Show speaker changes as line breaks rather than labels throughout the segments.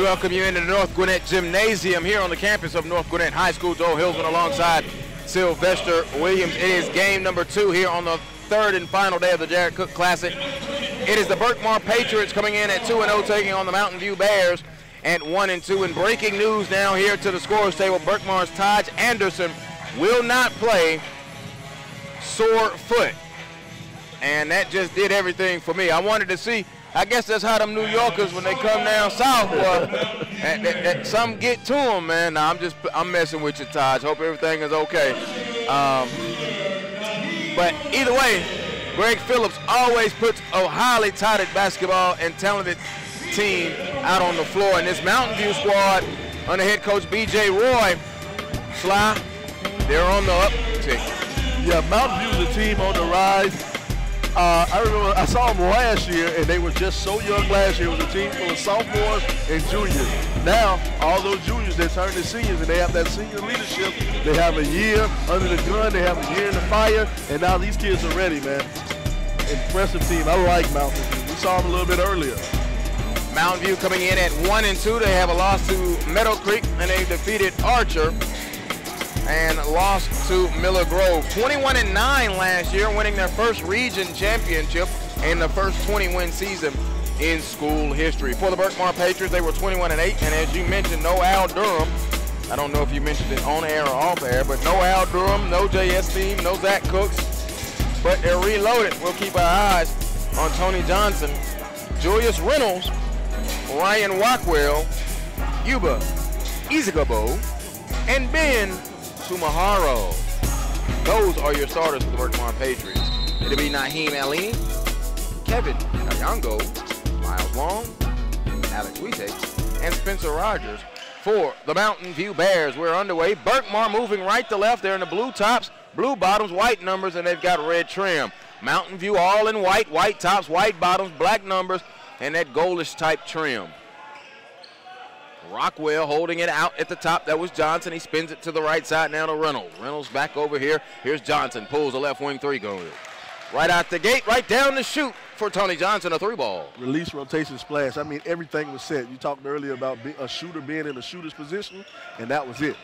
welcome you into the North Gwinnett Gymnasium here on the campus of North Gwinnett High School. Joel Hillsman alongside Sylvester Williams. It is game number 2 here on the third and final day of the Jared Cook Classic. It is the Berkmar Patriots coming in at 2-0, taking on the Mountain View Bears at 1-2. And breaking news now here to the scorer's table, Berkmar's Taj Anderson will not play, sore foot. And that just did everything for me. I wanted to see, I guess that's how them New Yorkers, when they come down south, some get to them, man. Nah, I'm messing with you, Taj. Hope everything is okay. But either way, Greg Phillips always puts a highly touted basketball and talented team out on the floor. And this Mountain View squad under head coach B.J. Roy, Sly, they're on the uptick.
Yeah, Mountain View is a team on the rise. I remember I saw them last year, and they were just so young last year. It was a team full of sophomores and juniors. Now, all those juniors, they're turning to seniors, and they have that senior leadership. They have a year under the gun. They have a year in the fire, and now these kids are ready, man. Impressive team. I like Mountain View. We saw them a little bit earlier.
Mountain View coming in at 1-2. They have a loss to Meadow Creek, and they defeated Archer and lost to Miller Grove. 21-9 last year, winning their first region championship in the first 20-win season in school history. For the Berkmar Patriots, they were 21-8, and as you mentioned, no Al Durham. I don't know if you mentioned it on air or off air, but no Al Durham, no JS team, no Zach Cooks, but they're reloaded. We'll keep our eyes on Tony Johnson, Julius Reynolds, Ryan Rockwell, Yuba Izagabo, and Ben Sumaharo. Those are your starters for the Berkmar Patriots. It'll be Naheem Alini, Kevin Kayango, Miles Long, Alex Wiese, and Spencer Rogers. For the Mountain View Bears, we're underway. Berkmar moving right to left. They're in the blue tops, blue bottoms, white numbers, and they've got red trim. Mountain View all in white, white tops, white bottoms, black numbers, and that goldish type trim. Rockwell holding it out at the top. That was Johnson. He spins it to the right side now to Reynolds. Reynolds back over here. Here's Johnson. Pulls a left wing three going. Right out the gate, right down the chute for Tony Johnson, a 3-ball.
Release, rotation, splash. I mean, everything was set. You talked earlier about a shooter being in a shooter's position, and that was it.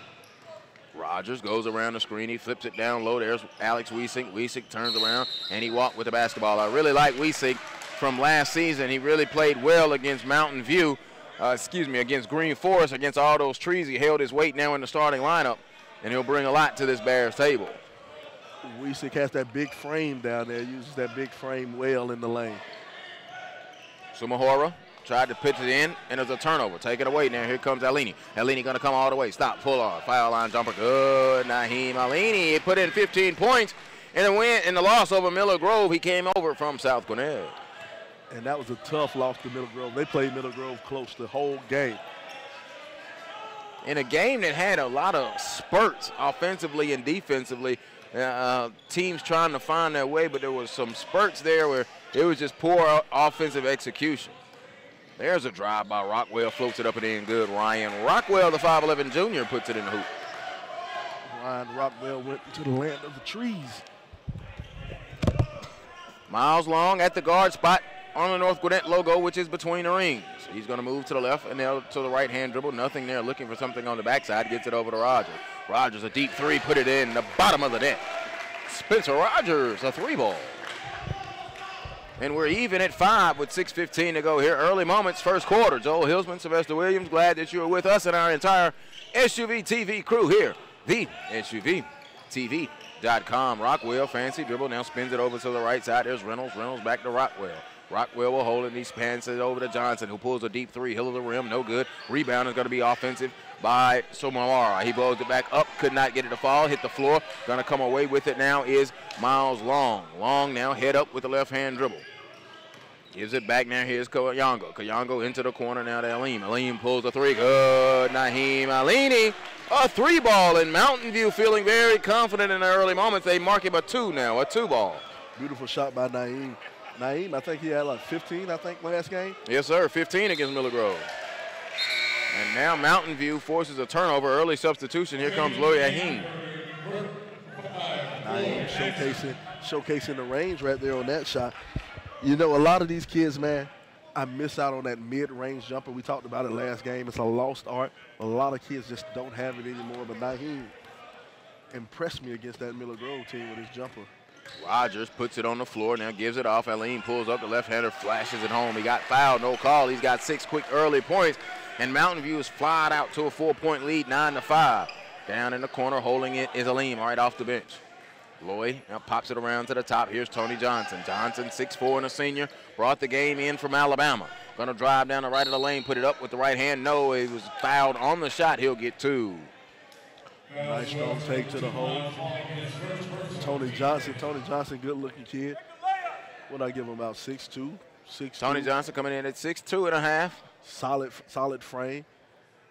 Rogers goes around the screen. He flips it down low. There's Alex Wiesink. Wiesink turns around, and he walked with the basketball. I really like Wiesink from last season. He really played well against Mountain View. Against Green Forest, against all those trees. He held his weight now in the starting lineup, and he'll bring a lot to this Bears table.
Wiesik has that big frame down there, uses that big frame well in the lane.
Sumahara tried to pitch it in, and there's a turnover. Take it away now. Here comes Alini. Alini going to come all the way. Stop, pull off. Foul line jumper. Good. Naheem Alini. He put in 15 points in the win, in the loss over Miller Grove. He came over from South Gwinnett.
And that was a tough loss to Middle Grove. They played Middle Grove close the whole game.
In a game that had a lot of spurts offensively and defensively, teams trying to find their way, but there was some spurts there where it was just poor offensive execution. There's a drive by Rockwell, floats it up and in good. Ryan Rockwell, the 5'11 junior, puts it in the hoop.
Ryan Rockwell went to the land of the trees.
Miles Long at the guard spot on the North Gwinnett logo, which is between the rings. He's going to move to the left and now to the right-hand dribble. Nothing there, looking for something on the backside. Gets it over to Rogers. Rogers, a deep three, put it in the bottom of the net. Spencer Rogers, a 3-ball. And we're even at 5 with 6:15 to go here. Early moments, first quarter. Joel Hillsman, Sylvester Williams, glad that you are with us and our entire SUV TV crew here. The SUVTV.com. Rockwell, fancy dribble, now spins it over to the right side. There's Reynolds. Reynolds back to Rockwell. Rockwell will hold it, and he pans it over to Johnson, who pulls a deep three. Hill of the rim, no good. Rebound is going to be offensive by Somawara. He blows it back up, could not get it to fall, hit the floor. Going to come away with it now is Miles Long. Long now head up with the left-hand dribble. Gives it back now. Here's Kayango. Kayango into the corner now to Aleem. Aleem pulls a three. Good. Naheem Alini. A 3-ball, and Mountain View feeling very confident in the early moments. They mark him a 2 now, a 2-ball.
Beautiful shot by Naeem. Naeem, I think he had like 15, last game.
Yes, sir, 15 against Miller Grove. And now Mountain View forces a turnover, early substitution. Here comes Loy Aheen.
Naeem showcasing the range right there on that shot. You know, a lot of these kids, man, I miss out on that mid-range jumper. We talked about it last game. It's a lost art. A lot of kids just don't have it anymore. But Naheem impressed me against that Miller Grove team with his jumper.
Rogers puts it on the floor, now gives it off. Aleem pulls up, the left-hander flashes it home. He got fouled, no call. He's got 6 quick early points, and Mountain View is flying out to a 4-point lead, 9-5. Down in the corner, holding it is Aleem right off the bench. Lloyd now pops it around to the top. Here's Tony Johnson. Johnson, 6'4" and a senior, brought the game in from Alabama. Going to drive down the right of the lane, put it up with the right hand. No, he was fouled on the shot. He'll get 2.
Nice strong take to the hole. Tony Johnson, good-looking kid. What I give him, about 6'2", 6'2".
Tony Johnson coming in at 6'2" and a half.
Solid frame.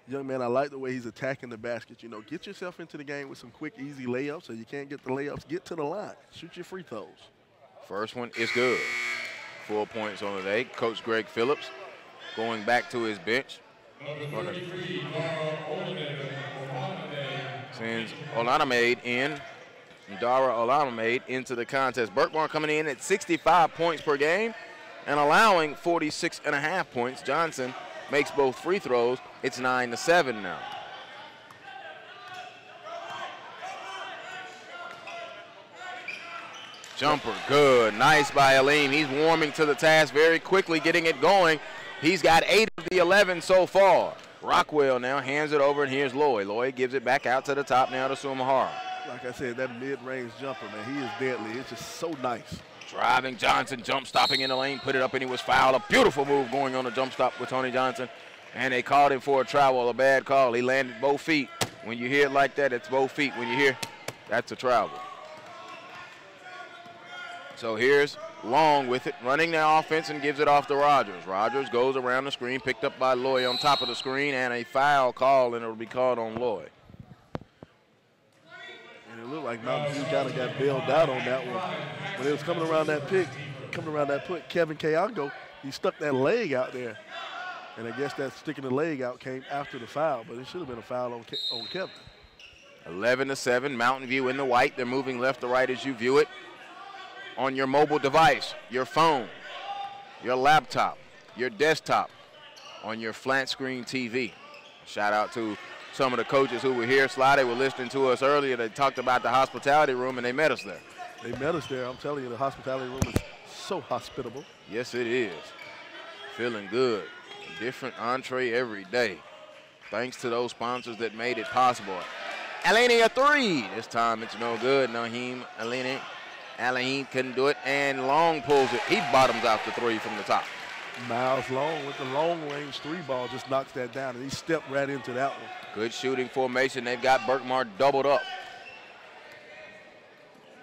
Young man, I like the way he's attacking the basket. You know, get yourself into the game with some quick, easy layups. So you can't get the layups, get to the line. Shoot your free throws.
First one is good. 4 points on the day. Coach Greg Phillips going back to his bench. Sends Olanamade in. Dara Olanamade into the contest. Berkmar coming in at 65 points per game and allowing 46.5 points. Johnson makes both free throws. It's 9-7 now. Jumper, good. Nice by Aleem. He's warming to the task very quickly, getting it going. He's got 8 of the 11 so far. Rockwell now hands it over, and here's Lloyd. Lloyd gives it back out to the top now to Sumahara.
Like I said, that mid-range jumper, man, he is deadly. It's just so nice.
Driving Johnson, jump stopping in the lane, put it up, and he was fouled. A beautiful move going on the jump stop with Tony Johnson. And they called him for a travel, a bad call. He landed both feet. When you hear it like that, it's both feet. When you hear, that's a travel. So here's Long with it, running the offense and gives it off to Rogers. Rogers goes around the screen, picked up by Lloyd on top of the screen, and a foul call, and it will be called on Lloyd.
And it looked like Mountain View kind of got bailed out on that one. When it was coming around that pick, Kevin Kayango, he stuck that leg out there. And I guess that sticking the leg out came after the foul, but it should have been a foul on Kevin.
11-7, Mountain View in the white. They're moving left to right as you view it. On your mobile device, your phone, your laptop, your desktop, on your flat screen TV. Shout out to some of the coaches who were here. Sly, they were listening to us earlier. They talked about the hospitality room, and they met us there.
They met us there. I'm telling you, the hospitality room is so hospitable.
Yes, it is. Feeling good. Different entree every day. Thanks to those sponsors that made it possible. Aleni, a 3. This time it's no good. Naheem Aleem couldn't do it, and Long pulls it. He bottoms out the 3 from the top.
Miles Long with the long-range 3 ball just knocks that down, and he stepped right into that one.
Good shooting formation. They've got Berkmar doubled up.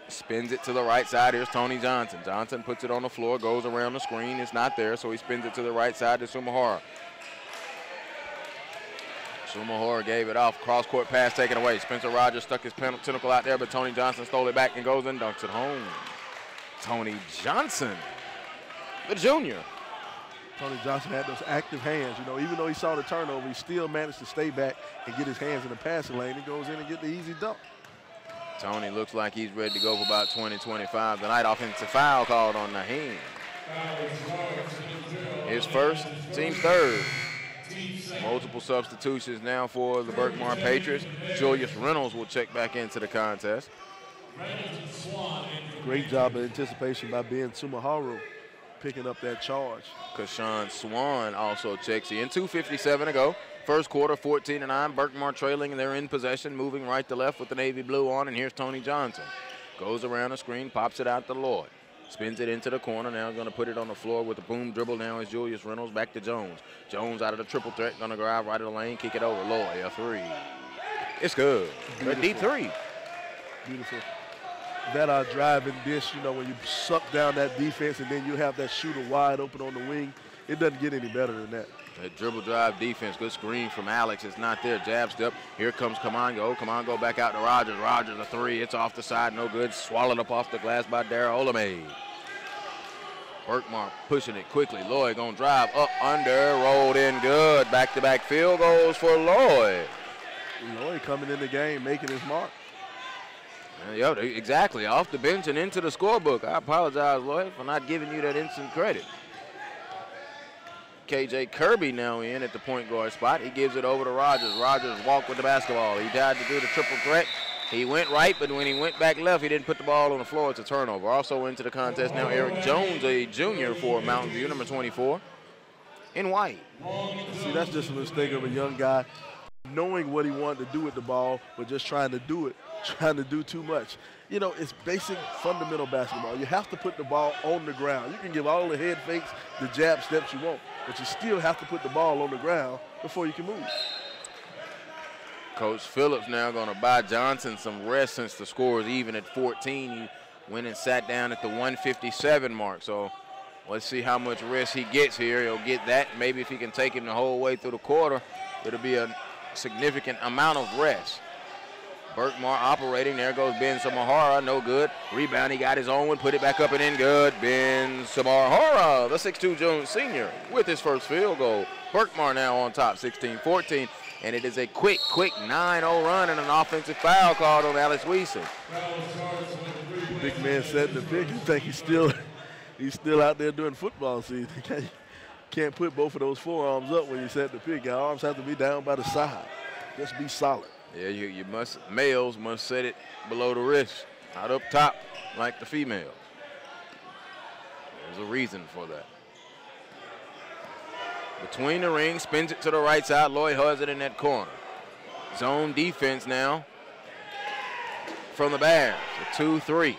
Spins it to the right side. Here's Tony Johnson. Johnson puts it on the floor, goes around the screen. It's not there, so he spins it to the right side to Sumahara. Sumahara gave it off. Cross-court pass taken away. Spencer Rogers stuck his tentacle out there, but Tony Johnson stole it back and goes and dunks it home. Tony Johnson, the junior.
Tony Johnson had those active hands. You know, even though he saw the turnover, he still managed to stay back and get his hands in the passing lane. He goes in and get the easy dunk.
Tony looks like he's ready to go for about 20-25 tonight. Offensive foul called on Naheem. His first, team third. Multiple substitutions now for the Berkmar Patriots. Julius Reynolds will check back into the contest.
Great job of anticipation by Ben Sumahara picking up that charge.
Kashawn Swan also checks in. 2:57 to go. First quarter, 14-9. Berkmar trailing, and they're in possession, moving right to left with the navy blue on, and here's Tony Johnson. Goes around the screen, pops it out to Lloyd. Spins it into the corner. Now going to put it on the floor with a boom dribble. Now is Julius Reynolds back to Jones. Jones out of the triple threat. Going to drive right of the lane. Kick it over. Lloyd, a 3. It's good. A deep 3.
Beautiful. That driving dish, you know, when you suck down that defense and then you have that shooter wide open on the wing, it doesn't get any better than that.
That dribble drive defense. Good screen from Alex. It's not there. Jab step. Here comes Kamango. Kamango back out to Rogers. Rogers a 3. It's off the side. No good. Swallowed up off the glass by Dara Olamide. Berkmar pushing it quickly. Lloyd going to drive up, under, rolled in good. Back-to-back field goals for Lloyd.
Lloyd coming in the game, making his mark.
Yeah, exactly. Off the bench and into the scorebook. I apologize, Lloyd, for not giving you that instant credit. KJ Kirby now in at the point guard spot. He gives it over to Rogers. Rogers walked with the basketball. He tried to do the triple threat. He went right, but when he went back left, he didn't put the ball on the floor. It's a turnover. Also into the contest now, Eric Jones, a junior for Mountain View, number 24, in white.
See, that's just a mistake of a young guy knowing what he wanted to do with the ball, but just trying to do too much. You know, it's basic fundamental basketball. You have to put the ball on the ground. You can give all the head fakes, the jab steps you want, but you still have to put the ball on the ground before you can move.
Coach Phillips now going to buy Johnson some rest since the score is even at 14. He went and sat down at the 157 mark. So let's see how much rest he gets here. He'll get that. Maybe if he can take him the whole way through the quarter, it'll be a significant amount of rest. Berkmar operating. There goes Ben Samahara. No good. Rebound. He got his own one. Put it back up and in. Good. Ben Samahara, the 6'2 Jones senior, with his first field goal. Berkmar now on top, 16-14. And it is a quick 9-0 run and an offensive foul called on Alex Wiesing.
Big man setting the pick. You think he's still out there doing football season. Can't put both of those forearms up when you set the pick. Your arms have to be down by the side. Just be solid.
Yeah, males must set it below the wrist, not up top like the females. There's a reason for that. Between the rings, spins it to the right side. Lloyd has it in that corner. Zone defense now from the Bears, a 2-3.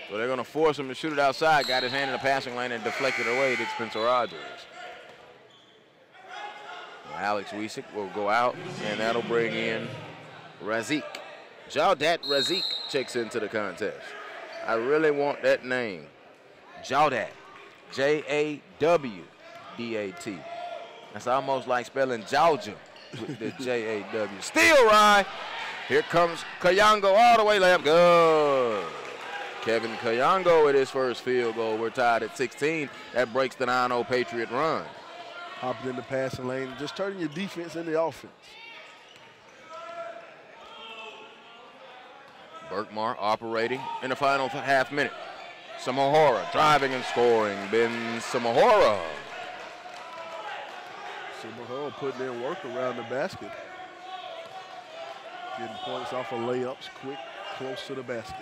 So they're going to force him to shoot it outside. Got his hand in the passing lane and deflected away. Did Spencer Rogers. Alex Wiesing will go out, and that'll bring in Razik. Jawdat Razik checks into the contest. I really want that name. Jawdat. J-A-W-D-A-T. That's almost like spelling Georgia with the J-A-W. Steal, Rye. Here comes Kayango all the way left. Good. Kevin Kayango with his first field goal. We're tied at 16. That breaks the 9-0 Patriot run.
Hopping in the passing lane, just turning your defense into offense.
Berkmar operating in the final half minute. Samahora driving and scoring. Ben Samahora.
Samahora putting in work around the basket. Getting points off of layups quick, close to the basket.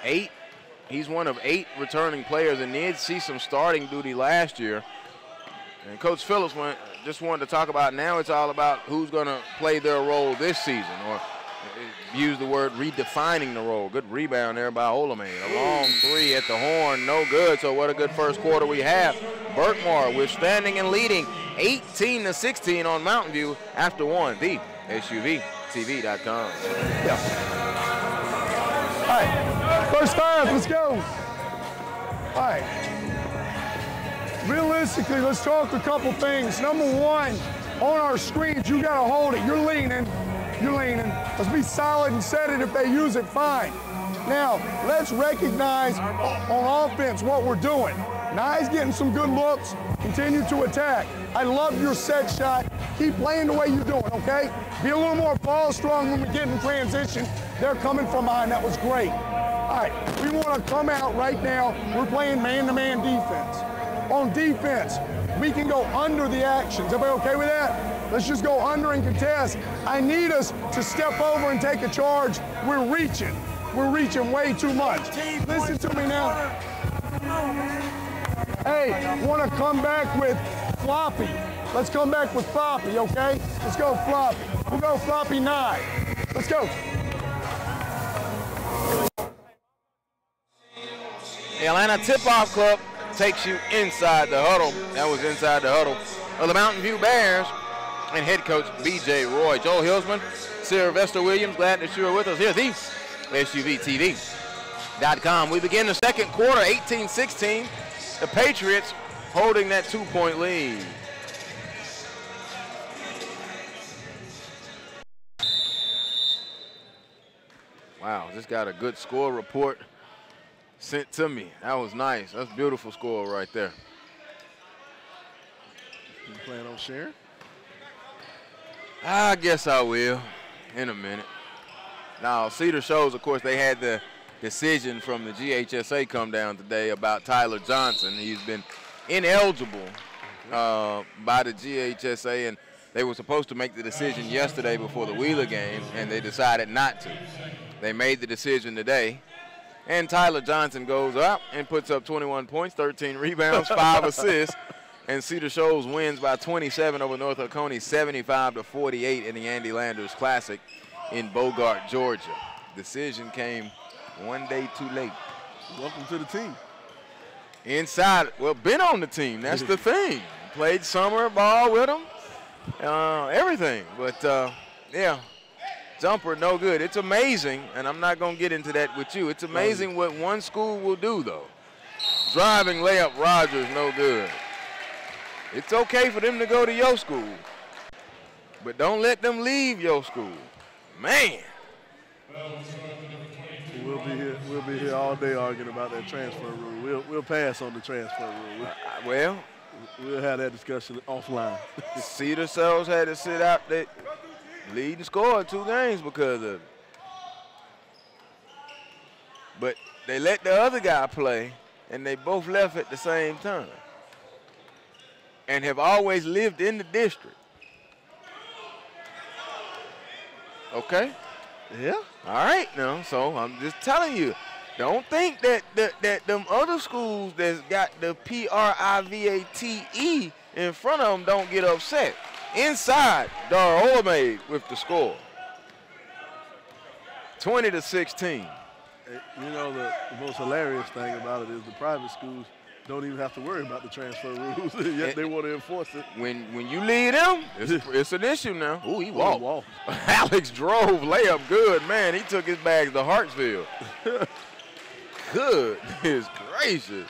8. He's one of 8 returning players and did see some starting duty last year. And Coach Phillips just wanted to talk about now it's all about who's going to play their role this season, or use the word redefining the role. Good rebound there by Olamide. A long 3 at the horn, no good. So what a good first quarter we have. Berkmar withstanding and leading 18-16 on Mountain View after 1. The SUVTV.com.
Yeah. All right, first half, let's go. All right. Realistically, let's talk a couple things. Number one, on our screens, you gotta hold it. You're leaning. Let's be solid and set it. If they use it, fine. Now, let's recognize on offense what we're doing. Nye's getting some good looks. Continue to attack. I love your set shot. Keep playing the way you're doing, okay? Be a little more ball strong when we get in transition. They're coming from behind. That was great. All right, we want to come out right now. We're playing man-to-man defense. On defense, we can go under the actions. Everybody okay with that? Let's just go under and contest. I need us to step over and take a charge. We're reaching. We're reaching way too much. Listen to me now. Hey, want to come back with floppy. Let's come back with floppy, okay? Let's go floppy. We'll go floppy 9. Let's go.
The Atlanta Tip-Off Club takes you inside the huddle. That was inside the huddle of the Mountain View Bears and head coach B.J. Roy. Joel Hilsman, Sylvester Williams, glad that you're with us here at the SUVTV.com. We begin the second quarter, 18-16. The Patriots holding that 2-point lead. Wow, just got a good score report sent to me. That was nice. That's a beautiful score right there.
You plan on sharing?
I guess I will in a minute. Now, Cedar shows, of course, they had the decision from the GHSA come down today about Tyler Johnson. He's been ineligible by the GHSA, and they were supposed to make the decision yesterday before the Wheeler game, and they decided not to. They made the decision today, and Tyler Johnson goes up and puts up 21 points, 13 rebounds, 5 assists, and Cedar Shoals wins by 27 over North Oconee, 75-48 in the Andy Landers Classic in Bogart, Georgia. Decision came one day too late.
Welcome to the team.
Inside, well, been on the team. That's the thing. Played summer ball with them, everything. But, yeah, jumper no good. It's amazing, and I'm not going to get into that with you. It's amazing what one school will do, though. Driving layup, Rogers, no good. It's okay for them to go to your school, but don't let them leave your school. Man.
We'll be here all day arguing about that transfer rule. We'll pass on the transfer rule. We'll have that discussion offline.
Cedar Shoals had to sit out there, lead and score 2 games because of it. But they let the other guy play, and they both left at the same time and have always lived in the district. Okay?
Yeah.
All right, now, so I'm just telling you, don't think that them other schools that's got the PRIVATE in front of them don't get upset. Inside, Dar Olamade with the score. 20-16.
You know, the most hilarious thing about it is the private schools don't even have to worry about the transfer rules, yet they want to enforce it.
When you lead them, it's an issue now. Ooh, he walked. Alex drove, layup good. Man, he took his bags to Hartsville. Goodness gracious.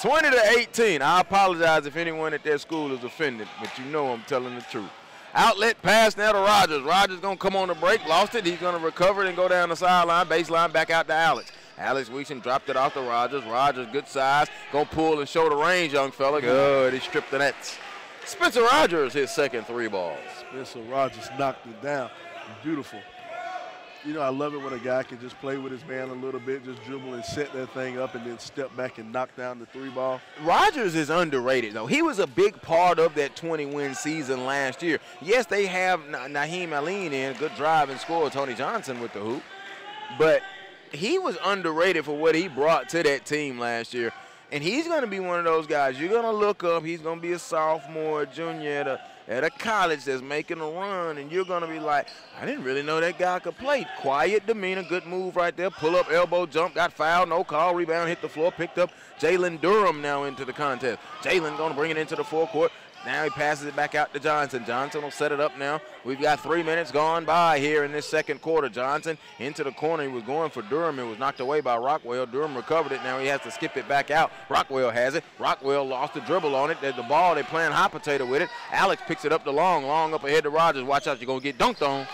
20-18. I apologize if anyone at that school is offended, but you know I'm telling the truth. Outlet pass now to Rogers. Rogers going to come on the break, lost it. He's going to recover it and go down the sideline, baseline, back out to Alex. Alex Weeson dropped it off to Rogers. Rogers, good size. Going to pull and show the range, young fella. Good. He stripped the nets. Spencer Rogers, his second 3 balls.
Spencer Rogers knocked it down. Beautiful. You know, I love it when a guy can just play with his man a little bit, just dribble and set that thing up and then step back and knock down the 3 ball.
Rogers is underrated, though. He was a big part of that 20-win season last year. Yes, they have Naheem Aline in, good drive and score, Tony Johnson with the hoop. But he was underrated for what he brought to that team last year. And he's going to be one of those guys you're going to look up. He's going to be a sophomore, junior at a college that's making a run, and you're going to be like, I didn't really know that guy could play. Quiet demeanor, good move right there. Pull up, elbow jump, got fouled, no call, rebound, hit the floor, picked up Jalen Durham now into the contest. Jalen going to bring it into the forecourt. Now he passes it back out to Johnson. Johnson will set it up now. We've got 3 minutes gone by here in this second quarter. Johnson into the corner. He was going for Durham. It was knocked away by Rockwell. Durham recovered it. Now he has to skip it back out. Rockwell has it. Rockwell lost the dribble on it. There's the ball. They're playing hot potato with it. Alex picks it up the long up ahead to Rogers. Watch out. You're going to get dunked on.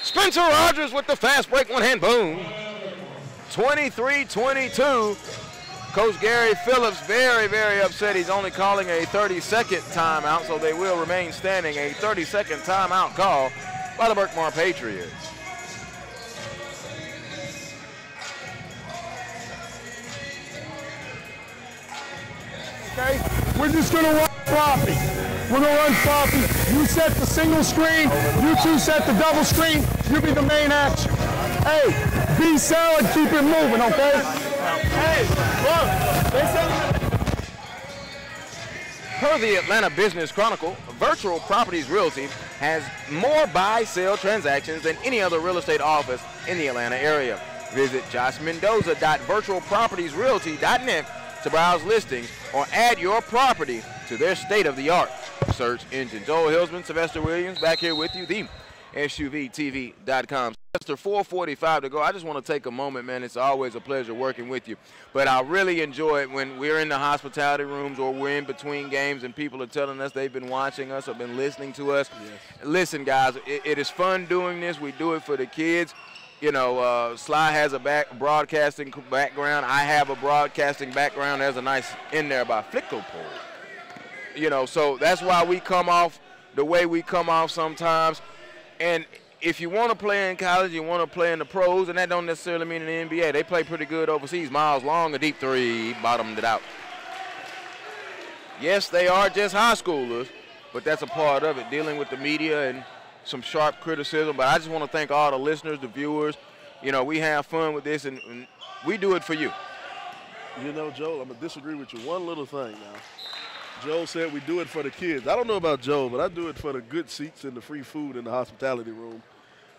Spencer Rogers with the fast break. One hand. Boom. 23-22. Coach Gary Phillips very, very upset. He's only calling a 30-second timeout, so they will remain standing. A 30-second timeout call by the Berkmar Patriots.
Okay, we're just going to run sloppy. We're going to run sloppy. You set the single screen. You 2 set the double screen. You be the main action. Hey, be solid. Keep it moving, okay? Hey, look.
Per the Atlanta Business Chronicle, Virtual Properties Realty has more buy-sell transactions than any other real estate office in the Atlanta area. Visit joshmendoza.virtualpropertiesrealty.net to browse listings or add your property to their state-of-the-art search engine. Joel Hilsman, Sylvester Williams, back here with you, the SUVTV.com. 4:45 to go. I just want to take a moment, man. It's always a pleasure working with you. But I really enjoy it when we're in the hospitality rooms or we're in between games and people are telling us they've been watching us or been listening to us. Yes. Listen, guys, it is fun doing this. We do it for the kids. You know, Sly has a broadcasting background. I have a broadcasting background. There's a nice in there by Flickopole. You know, so that's why we come off the way we come off sometimes. And if you want to play in college, you want to play in the pros, and that don't necessarily mean in the NBA. They play pretty good overseas. Miles Long, a deep 3, bottomed it out. Yes, they are just high schoolers, but that's a part of it, dealing with the media and some sharp criticism. But I just want to thank all the listeners, the viewers. You know, we have fun with this, and we do it for you.
You know, Joel, I'm going to disagree with you one little thing now. Joel said we do it for the kids. I don't know about Joel, but I do it for the good seats and the free food in the hospitality room.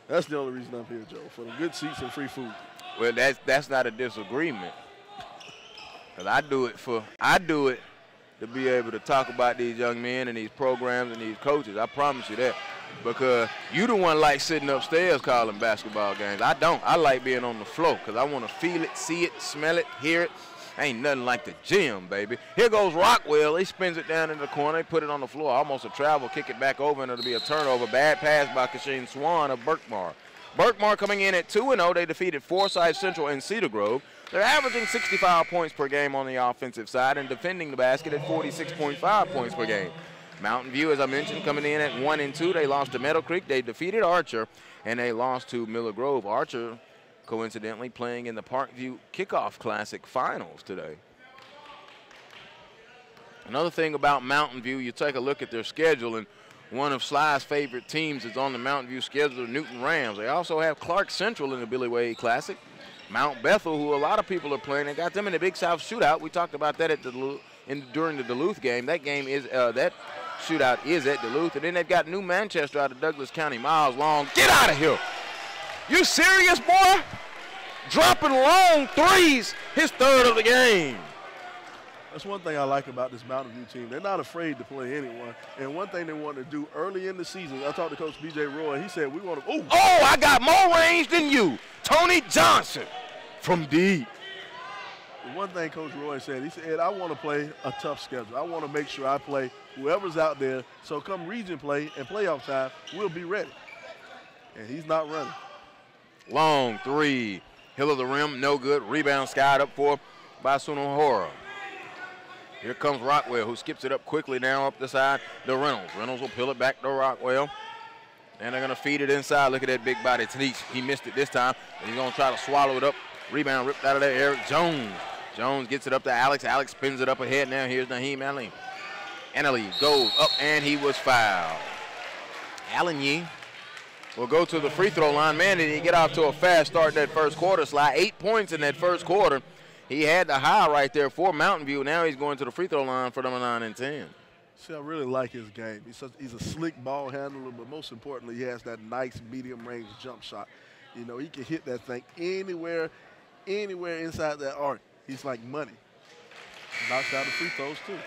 That's the only reason I'm here, Joel, for the good seats and free food.
Well, that's not a disagreement. 'Cause I do it to be able to talk about these young men and these programs and these coaches. I promise you that. Because you the one like sitting upstairs calling basketball games. I don't. I like being on the floor because I want to feel it, see it, smell it, hear it. Ain't nothing like the gym, baby. Here goes Rockwell. He spins it down in the corner. They put it on the floor. Almost a travel, kick it back over, and it'll be a turnover. Bad pass by Kashin Swan of Berkmar. Berkmar coming in at 2-0. They defeated Forsyth Central and Cedar Grove. They're averaging 65 points per game on the offensive side and defending the basket at 46.5 points per game. Mountain View, as I mentioned, coming in at 1-2. They lost to Meadow Creek. They defeated Archer, and they lost to Miller Grove. Archer, coincidentally, playing in the Parkview Kickoff Classic Finals today. Another thing about Mountain View, you take a look at their schedule, and one of Sly's favorite teams is on the Mountain View schedule, the Newton Rams. They also have Clark Central in the Billy Wade Classic. Mount Bethel, who a lot of people are playing, they got them in the Big South Shootout. We talked about that at during the Duluth game. That game is that shootout is at Duluth, and then they've got New Manchester out of Douglas County. Miles Long, get out of here! You serious, boy? Dropping long threes, his third of the game.
That's one thing I like about this Mountain View team. They're not afraid to play anyone. And one thing they want to do early in the season, I talked to Coach B.J. Roy. He said, we want to,
oh, I got more range than you. Tony Johnson from deep.
One thing Coach Roy said, he said, I want to play a tough schedule. I want to make sure I play whoever's out there. So come region play and playoff time, we'll be ready. And he's not running.
Long three. Hill of the rim, no good. Rebound skied up for by Sunohora. Here comes Rockwell, who skips it up quickly now up the side to Reynolds. Reynolds will peel it back to Rockwell. And they're going to feed it inside. Look at that big body. He missed it this time. And he's going to try to swallow it up. Rebound ripped out of there. Eric Jones. Jones gets it up to Alex. Alex spins it up ahead now. Here's Naheem Allen. Annalee goes up, and he was fouled. Allen Yee will go to the free throw line. Man, did he get off to a fast start that first quarter. Sly 8 points in that first quarter. He had the high right there for Mountain View. Now he's going to the free throw line for number 9 and 10.
See, I really like his game. He's a slick ball handler, but most importantly, he has that nice medium-range jump shot. You know, he can hit that thing anywhere inside that arc. He's like money. Knocks out the free throws, too.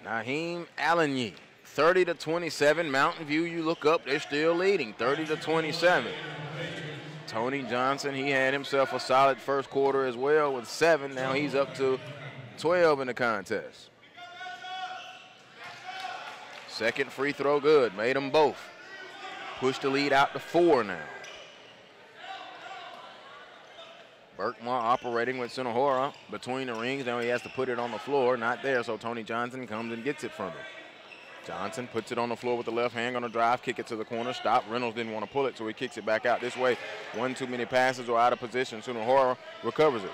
Naheem Allen Yee. 30-27. Mountain View, you look up, they're still leading. 30-27. Tony Johnson, he had himself a solid first quarter as well with 7. Now he's up to 12 in the contest. Second free throw good. Made them both. Pushed the lead out to 4 now. Berkmar operating with Sunohora between the rings. Now he has to put it on the floor. Not there, so Tony Johnson comes and gets it from him. Johnson puts it on the floor with the left hand, gonna drive, kick it to the corner, stop. Reynolds didn't want to pull it, so he kicks it back out this way. One too many passes or out of position. Sunohora recovers it.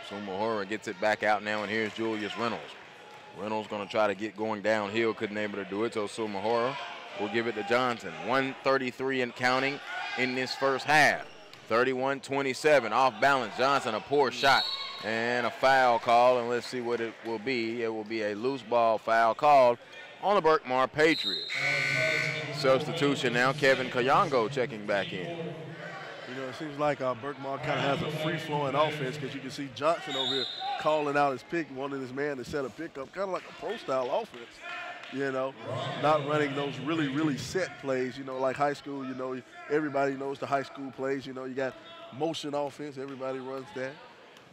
Sunohora gets it back out now, and here's Julius Reynolds. Reynolds gonna try to get going downhill, couldn't able to do it, so Sunohora will give it to Johnson. 1:33 and counting in this first half. 31-27, off balance. Johnson, a poor shot. And a foul call, and let's see what it will be. It will be a loose ball foul called on the Berkmar Patriots. Substitution now, Kevin Kayongo checking back in.
You know, it seems like Berkmar kind of has a free-flowing offense because you can see Johnson over here calling out his pick, wanting his man to set a pickup, kind of like a pro-style offense. You know, not running those really, really set plays, you know, like high school. You know, everybody knows the high school plays. You know, you got motion offense. Everybody runs that.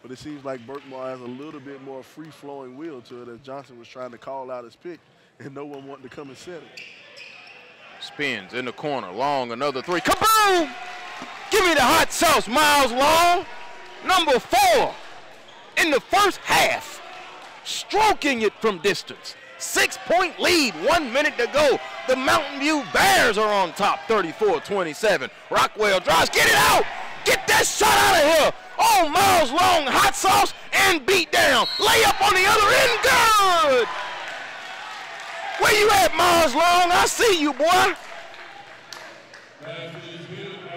But it seems like Berkmar has a little bit more free-flowing wheel to it as Johnson was trying to call out his pick and no one wanted to come and set it.
Spins in the corner. Long, another three. Kaboom! Give me the hot sauce, Miles Long. Number 4 in the first half. Stroking it from distance. 6-point lead, 1 minute to go. The Mountain View Bears are on top, 34-27. Rockwell drives, get it out! Get that shot out of here. Oh, Miles Long, hot sauce and beat down. Layup on the other end, good. Where you at, Miles Long? I see you, boy.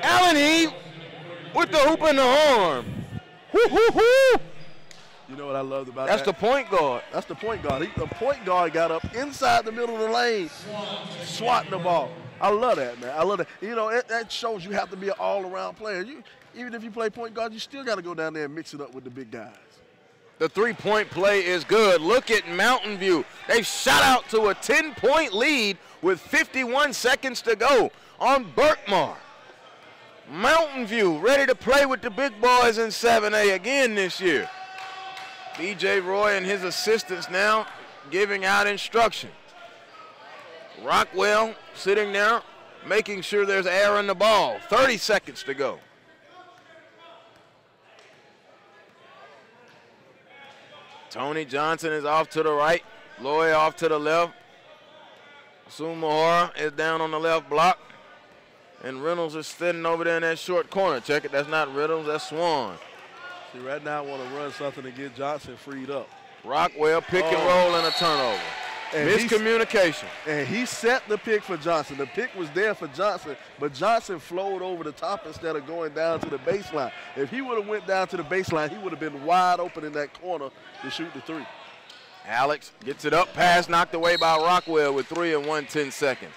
Allen Heath with the hoop in the arm. Woo-hoo-hoo.
You know what I loved about
That's
that?
the point guard.
That's the point guard. The point guard got up inside the middle of the lane, swatting the ball. I love that, man. I love that. You know, that shows you have to be an all-around player. Even if you play point guard, you still got to go down there and mix it up with the big guys.
The three-point play is good. Look at Mountain View. They shot out to a 10-point lead with 51 seconds to go on Berkmar. Mountain View ready to play with the big boys in 7A again this year. B.J. Roy and his assistants now giving out instructions. Rockwell sitting there making sure there's air in the ball. 30 seconds to go. Tony Johnson is off to the right. Loy off to the left. Sumahara is down on the left block. And Reynolds is sitting over there in that short corner. Check it, that's not Reynolds, that's Swan.
See, right now I want to run something to get Johnson freed up.
Rockwell pick and roll and a turnover. And miscommunication.
And he set the pick for Johnson. The pick was there for Johnson, but Johnson flowed over the top instead of going down to the baseline. If he would have went down to the baseline, he would have been wide open in that corner to shoot the three.
Alex gets it up, pass knocked away by Rockwell with 3 and 1/10 seconds.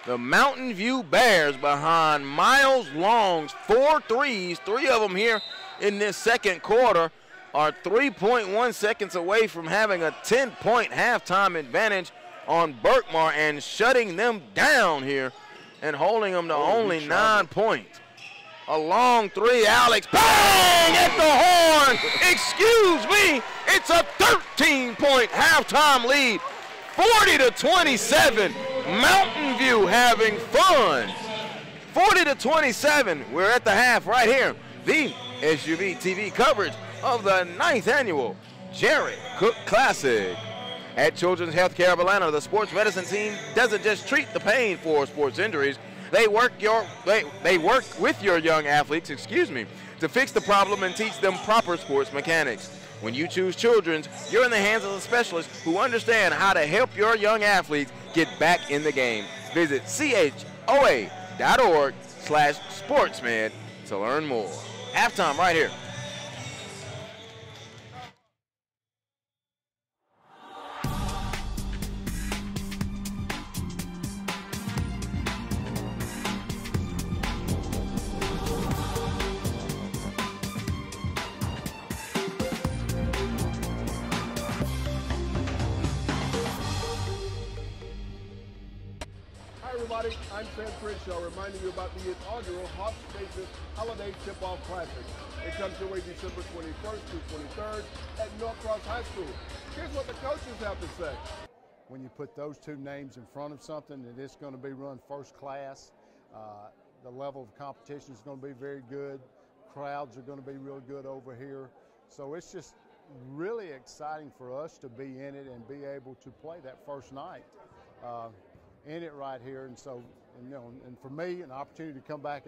The Mountain View Bears behind Miles Long's 4 threes, 3 of them here in this second quarter, are 3.1 seconds away from having a 10-point halftime advantage on Berkmar and shutting them down here and holding them to only 9 points. A long three, Alex, bang at the horn. Excuse me, it's a 13-point halftime lead, 40-27. Mountain View having fun. 40-27, we're at the half right here. The SUV TV coverage of the 9th annual Jerry Cook Classic. At Children's Healthcare of Atlanta, the sports medicine team doesn't just treat the pain for sports injuries. They work with your young athletes, to fix the problem and teach them proper sports mechanics. When you choose Children's, you're in the hands of a specialist who understand how to help your young athletes get back in the game. Visit choa.org/sportsmed to learn more. Halftime right here.
Everybody, I'm Sam Crenshaw reminding you about the inaugural Hawks Nation Holiday Tip-Off Classic. It comes your way December 21st through 23rd at Norcross High School. Here's what the coaches have to say.
When you put those two names in front of something that it's going to be run first class, the level of competition is going to be very good. Crowds are going to be real good over here. So it's just really exciting for us to be in it and be able to play that first night. In it right here, and so, and for me, an opportunity to come back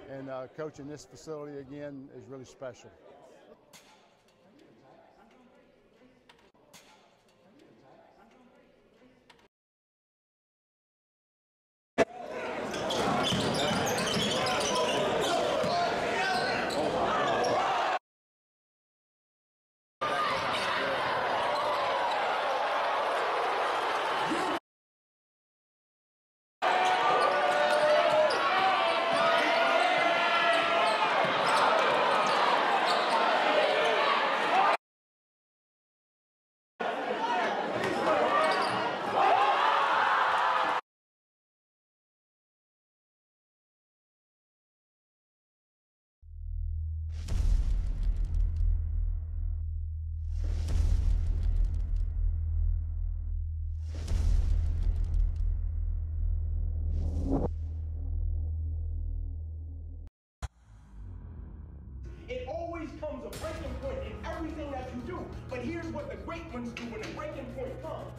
and coach in this facility again is really special.
It always comes a breaking point in everything that you do. But here's what the great ones do when the breaking point comes.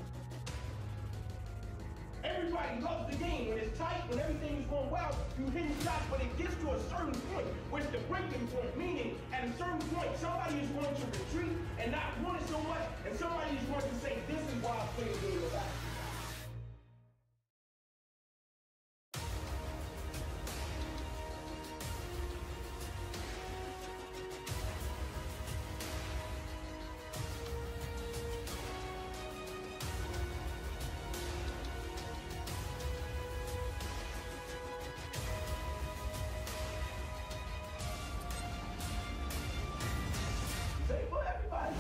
Everybody loves the game. When it's tight, when everything is going well, you hitting shots, but it gets to a certain point, where it's the breaking point, meaning at a certain point, somebody is going to retreat and not want it so much, and somebody is going to say, this is why I play the game of basketball. Say for everybody.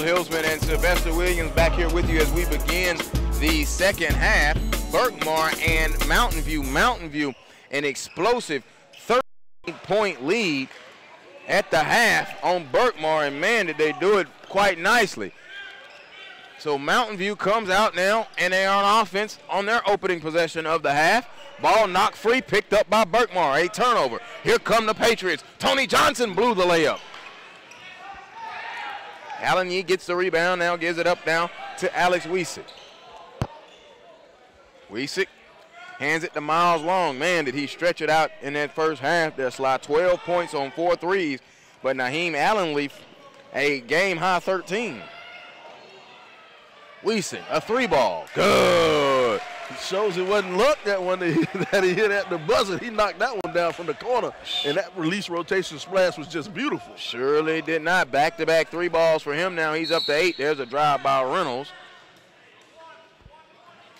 Joel Hilsman and Sylvester Williams back here with you as we begin the second half. Berkmar and Mountain View. Mountain View, an explosive 13-point lead at the half on Berkmar, and man, did they do it quite nicely. So Mountain View comes out now, and they are on offense on their opening possession of the half. Ball knocked free, picked up by Berkmar, a turnover. Here come the Patriots. Tony Johnson blew the layup. Allen Yee gets the rebound now, gives it up now to Alex Wiesik. Wiesik hands it to Miles Long. Man, did he stretch it out in that first half. They'll slide 12 points on 4 threes, but Naheem Allenleaf, a game-high 13. Wiesik, a 3-ball. Good.
It shows it wasn't luck that one that he hit at the buzzer. He knocked that one down from the corner, and that release rotation splash was just beautiful.
Surely did not. Back-to-back 3 balls for him now. He's up to 8. There's a drive by Reynolds.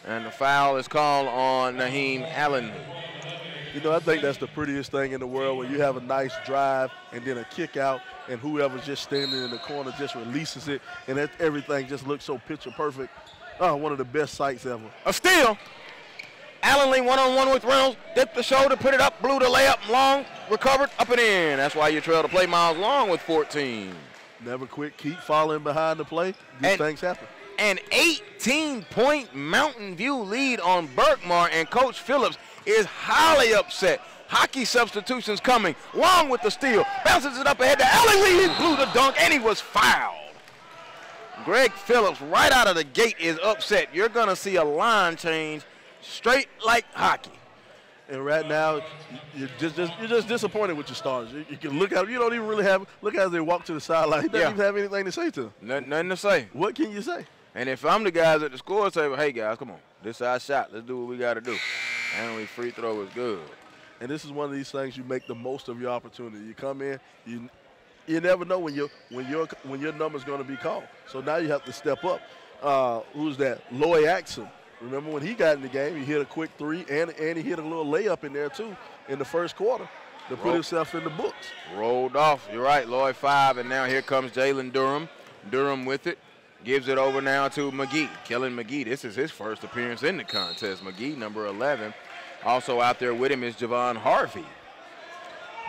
And the foul is called on Naheem Allen.
You know, I think that's the prettiest thing in the world when you have a nice drive and then a kick out, and whoever's just standing in the corner just releases it, and everything just looks so picture perfect. Oh, one of the best sights ever.
A steal. Allen one-on-one with Reynolds. Dipped the shoulder, put it up, blew the layup. Long recovered, up and in. That's why you trail to play Miles Long with 14.
Never quit. Keep following behind the play. These things happen.
An 18-point Mountain View lead on Berkmar, and Coach Phillips is highly upset. Hockey substitutions coming. Long with the steal. Bounces it up ahead to Allen Lee. He blew the dunk, and he was fouled. Greg Phillips, right out of the gate, is upset. You're going to see a line change straight like hockey.
And right now, you're just disappointed with your starters. You can look at them. You don't even really have – look as they walk to the sideline. He doesn't even have anything to say to them.
Nothing to say.
What can you say?
And if I'm the guys at the score, I say, well, hey, guys, come on. This is our shot. Let's do what we got to do. And we free throw is good.
And this is one of these things you make the most of your opportunity. You come in, you never know when your number's going to be called. So now you have to step up. Who's that? Loy Axum. Remember when he got in the game, he hit a quick 3, and he hit a little layup in there too in the first quarter to put himself in the books.
Rolled off. You're right, Loy 5, and now here comes Jalen Durham. Durham with it. Gives it over now to McGee. Kellen McGee, this is his first appearance in the contest. McGee, number 11. Also out there with him is Javon Harvey.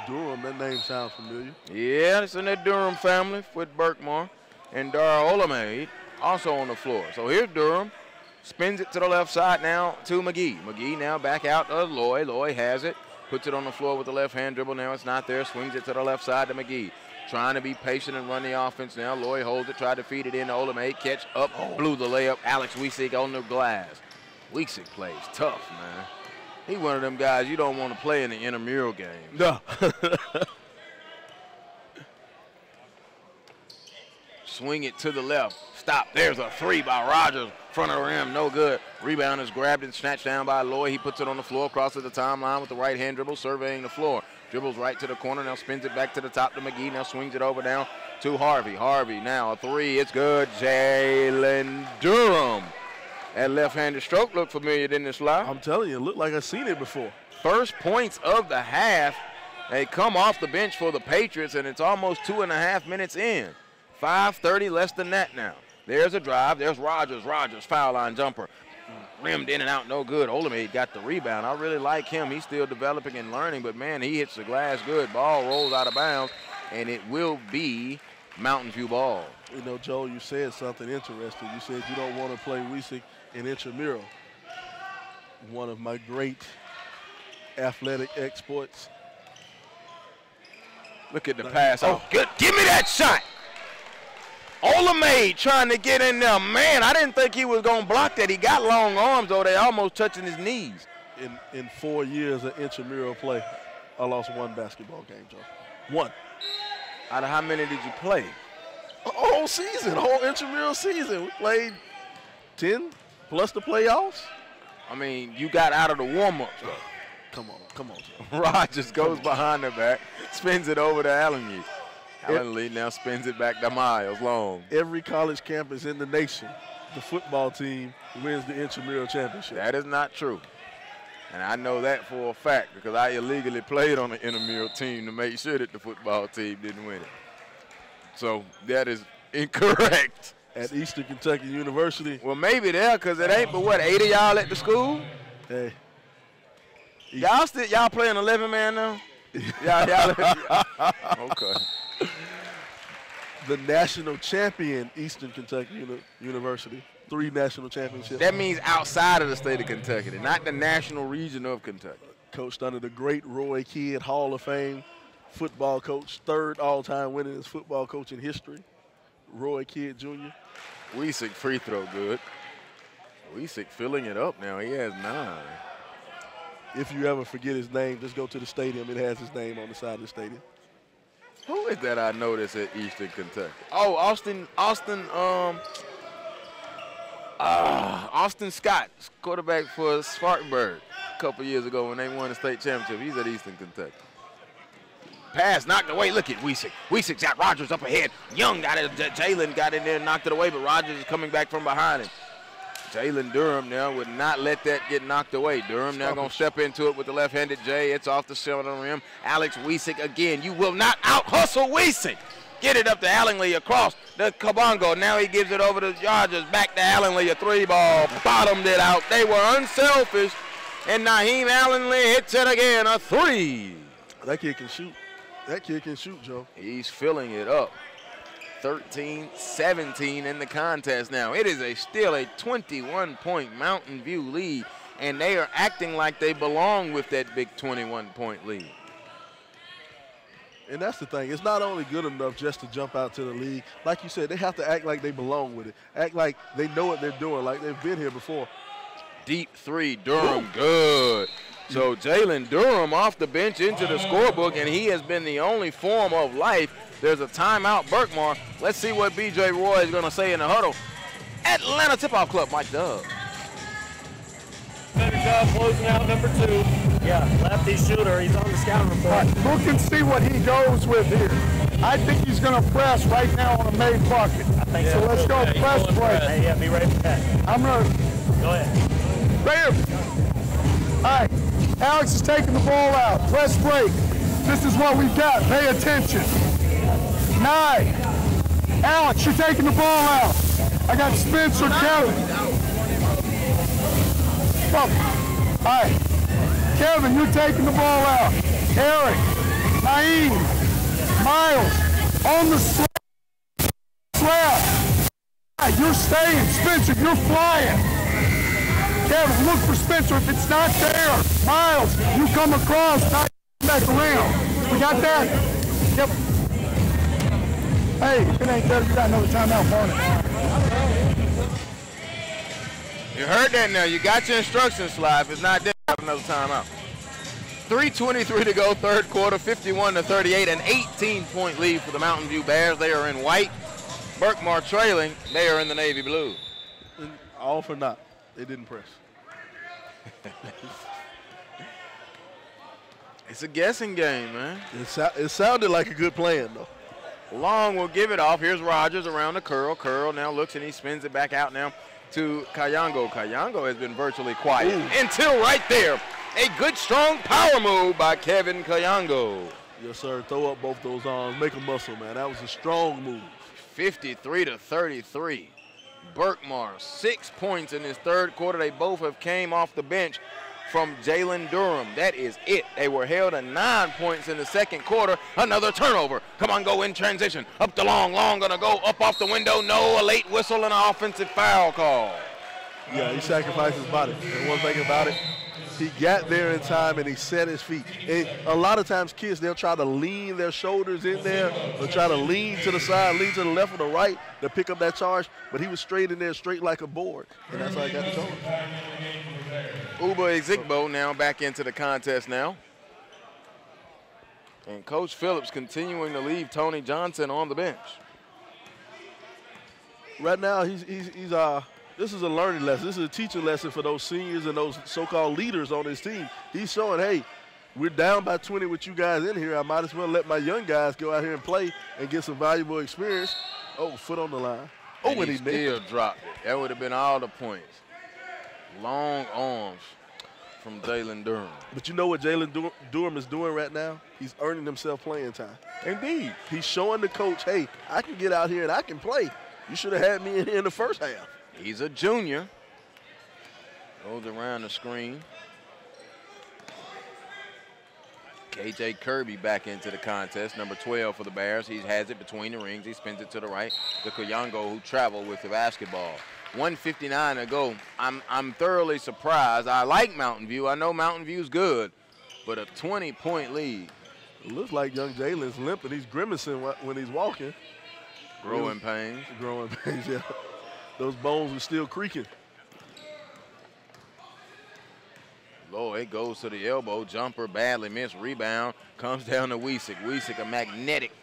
Durham, that name sounds familiar.
Yeah, it's in the Durham family with Berkmar. And Dara Olamide also on the floor. So here's Durham. Spins it to the left side now to McGee. McGee now back out to Loy. Loy has it. Puts it on the floor with the left-hand dribble. Now it's not there. Swings it to the left side to McGee. Trying to be patient and run the offense now. Loy holds it, tried to feed it in to Olamide. Catch up, blew the layup. Alex Wiesik on the glass. Wiesik plays tough, man. He one of them guys you don't want to play in the intramural game.
No.
Swing it to the left. Stop. There's a 3 by Rogers. Front of the rim, no good. Rebound is grabbed and snatched down by Loy. He puts it on the floor, crosses the timeline with the right-hand dribble, surveying the floor. Dribbles right to the corner, now spins it back to the top to McGee. Now swings it over down to Harvey. Harvey now a 3, it's good. Jalen Durham. That left-handed stroke looked familiar, didn't it, Sly?
I'm telling you, it looked like I've seen it before.
First points of the half. They come off the bench for the Patriots, and it's almost 2.5 minutes in. 5:30, less than that now. There's a drive. There's Rogers. Rogers, foul line jumper. Rimmed in and out, no good. Olamide got the rebound. I really like him. He's still developing and learning, but, man, he hits the glass good. Ball rolls out of bounds, and it will be Mountain View ball.
You know, Joel, you said something interesting. You said you don't want to play Wiesik in intramural. One of my great athletic exploits.
Look at the pass. Oh, good. Give me that shot. Olamide trying to get in there. Man, I didn't think he was going to block that. He got long arms, though. They almost touching his knees.
In 4 years of intramural play, I lost 1 basketball game, Joe. 1.
Out of how many did you play?
A whole season, a whole intramural season. We played 10 plus the playoffs.
I mean, you got out of the warm-ups, though.
Come on, Joe.
Rogers goes behind the back, spins it over to Allen Lee. Allen Lee now spins it back to Miles Long.
Every college campus in the nation, the football team wins the intramural championship.
That is not true. And I know that for a fact because I illegally played on the intramural team to make sure that the football team didn't win it. So that is Incorrect.
At Eastern Kentucky University.
Well, maybe there, because it ain't but, what, 8 of y'all at the school?
Hey.
Y'all playing 11-man now? Okay.
The national champion, Eastern Kentucky University. 3 national championships.
That means outside of the state of Kentucky, not the national region of Kentucky.
Coached under the great Roy Kidd, Hall of Fame football coach, 3rd all-time winningest football coach in history, Roy Kidd Jr.
Wiesek free throw good. Wiesek filling it up now. He has 9.
If you ever forget his name, just go to the stadium. It has his name on the side of the stadium.
Who is that I noticed at Eastern Kentucky? Oh, Austin Scott, quarterback for Spartanburg a couple years ago when they won the state championship. He's at Eastern Kentucky. Pass knocked away. Look at Wiesek. Wiesek's got Rogers up ahead. Young got it. Jalen got in there and knocked it away, but Rogers is coming back from behind him. Jalen Durham now would not let that get knocked away. Durham now going to step into it with the left-handed J. It's off the center rim. Alex Wiesek again. You will not out-hustle Wiesek. Get it up to Allingly across the Kabongo. Now he gives it over to Rogers. Back to Allingly. A 3-ball. Bottomed it out. They were unselfish. And Naheem Allingly hits it again. A 3.
That kid can shoot. That kid can shoot, Joe.
He's filling it up. 13-17 in the contest now. It is still a 21-point Mountain View lead, and they are acting like they belong with that big 21-point lead.
And that's the thing. It's not only good enough just to jump out to the league. Like you said, they have to act like they belong with it. Act like they know what they're doing, like they've been here before.
Deep 3, Durham, good. So Jalen Durham off the bench into the scorebook, and he has been the only form of life. There's a timeout, Berkmar. Let's see what B.J. Roy is going to say in the huddle. Atlanta Tip-Off Club, Mike Dub.
Better job closing out number 2. Yeah, lefty shooter. He's on the scout report.
Look and see what he goes with here. I think he's going to press right now on a made bucket.
I think
so. Let's go press play.
Hey, yeah, be ready for that.
I'm going to.
Go ahead.
Bam. All right. Alex is taking the ball out. Press break. This is what we've got. Pay attention. 9. Alex, you're taking the ball out. I got Spencer, Kevin. All right. Kevin, you're taking the ball out. Eric, Naeem, Miles, on the slab. You're staying. Spencer, you're flying. Kevin, look for Spencer. If it's not there, Miles, you come across, back around. We got that? Yep. Hey, if it ain't there, you got another timeout for it.
You heard that now. You got your instructions, Sly. If it's not there, you have another timeout. 3:23 to go, 3rd quarter, 51-38, an 18-point lead for the Mountain View Bears. They are in white. Berkmar trailing. They are in the navy blue.
All for naught. They didn't press.
It's a guessing game, man.
It sounded like a good plan, though.
Long will give it off. Here's Rogers around the curl. Curl now looks and he spins it back out now to Kayango. Kayango has been virtually quiet until right there. A good, strong power move by Kevin Kayango.
Yes, sir. Throw up both those arms. Make a muscle, man. That was a strong move.
53-33. Berkmar, 6 points in his 3rd quarter. They both have came off the bench from Jalen Durham. That is it. They were held to 9 points in the 2nd quarter. Another turnover. Come on, go in transition. Up the long gonna go up off the window. No, a late whistle and an offensive foul call.
Yeah, he sacrificed his body. And one thing about it, he got there in time and he set his feet. And a lot of times kids, they'll try to lean their shoulders in there or try to lean to the side, lean to the left or the right to pick up that charge. But he was straight in there, straight like a board. And that's how he got the charge.
Uba Ezigbo now back into the contest now. And Coach Phillips continuing to leave Tony Johnson on the bench.
Right now, this is a learning lesson. This is a teaching lesson for those seniors and those so-called leaders on his team. He's showing, hey, we're down by 20 with you guys in here. I might as well let my young guys go out here and play and get some valuable experience. Oh, foot on the line. Oh, and he
still dropped it. That would have been all the points. Long arms. from Jalen Durham.
But you know what Jalen Durham is doing right now? He's earning himself playing time.
Indeed.
He's showing the coach, hey, I can get out here and I can play. You should have had me in here in the first half.
He's a junior. Goes around the screen. KJ Kirby back into the contest, number 12 for the Bears. He has it between the rings. He spins it to the right. The Kuyongo who traveled with the basketball. 1:59 to go. I'm thoroughly surprised. I like Mountain View. I know Mountain View's good, but a 20-point lead.
It looks like young Jalen's limping. He's grimacing when he's walking.
Growing pains.
Growing pains, yeah. Those bones are still creaking.
Lord, it goes to the elbow. Jumper, badly missed. Rebound comes down to Wiesik. Wiesik, a magnetic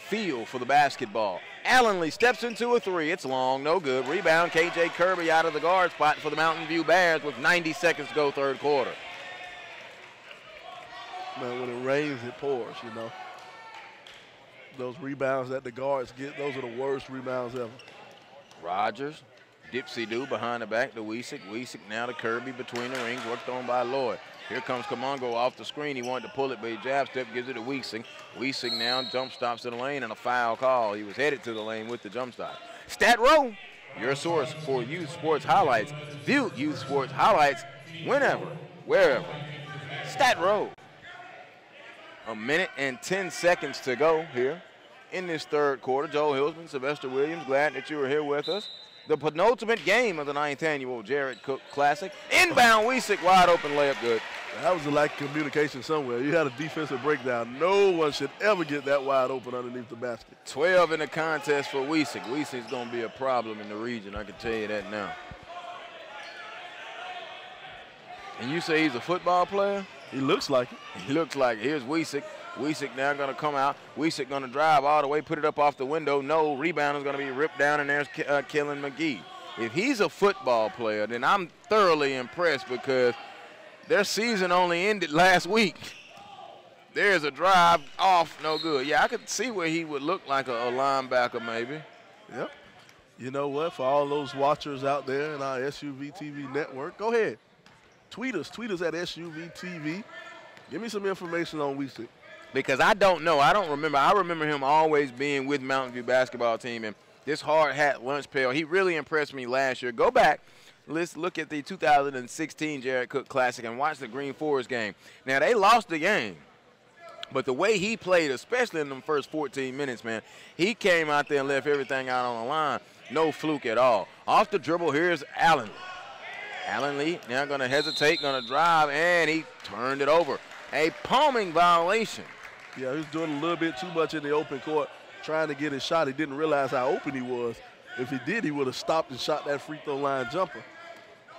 feel for the basketball. Allenly steps into a three. It's long, no good. Rebound, KJ Kirby out of the guard spot for the Mountain View Bears with 90 seconds to go, third quarter.
Man, when it rains, it pours, you know. Those rebounds that the guards get, those are the worst rebounds ever.
Rogers, dipsy-do behind the back to Wiesik. Wiesik now to Kirby between the rings, worked on by Lloyd. Here comes Kamongo off the screen. He wanted to pull it, but he jab step, gives it to Wiesik. Wiesik now jump stops to the lane and a foul call. He was headed to the lane with the jump stop. Stat Row, your source for youth sports highlights. View youth sports highlights whenever, wherever. Stat Row. A minute and 10 seconds to go here in this third quarter. Joel Hilsman, Sylvester Williams, glad that you were here with us. The penultimate game of the 9th annual Jared Cook Classic. Inbound, Wiesik, wide open layup, good.
That was a lack of communication somewhere. You had a defensive breakdown. No one should ever get that wide open underneath the basket.
12 in the contest for Wiesik. Wiesik's going to be a problem in the region, I can tell you that now. And you say he's a football player?
He looks like it.
He looks like it. Here's Wiesik. Wiesik now going to come out. Wiesik going to drive all the way, put it up off the window. No, rebound is going to be ripped down, and there's Kellen McGee. If he's a football player, then I'm thoroughly impressed because their season only ended last week. There's a drive off, no good. Yeah, I could see where he would look like a linebacker maybe.
Yep. You know what? For all those watchers out there in our SUV TV network, go ahead. Tweet us at SUV TV. Give me some information on Wiesik.
Because I don't know. I don't remember. I remember him always being with Mountain View basketball team. And this hard hat lunch pail, he really impressed me last year. Go back. Let's look at the 2016 Jared Cook Classic and watch the Green Forest game. Now, they lost the game. But the way he played, especially in the first 14 minutes, man, he came out there and left everything out on the line. No fluke at all. Off the dribble, here's Allen. Allen Lee now going to hesitate, going to drive, and he turned it over. A palming violation.
Yeah, he was doing a little bit too much in the open court, trying to get his shot. He didn't realize how open he was. If he did, he would have stopped and shot that free throw line jumper.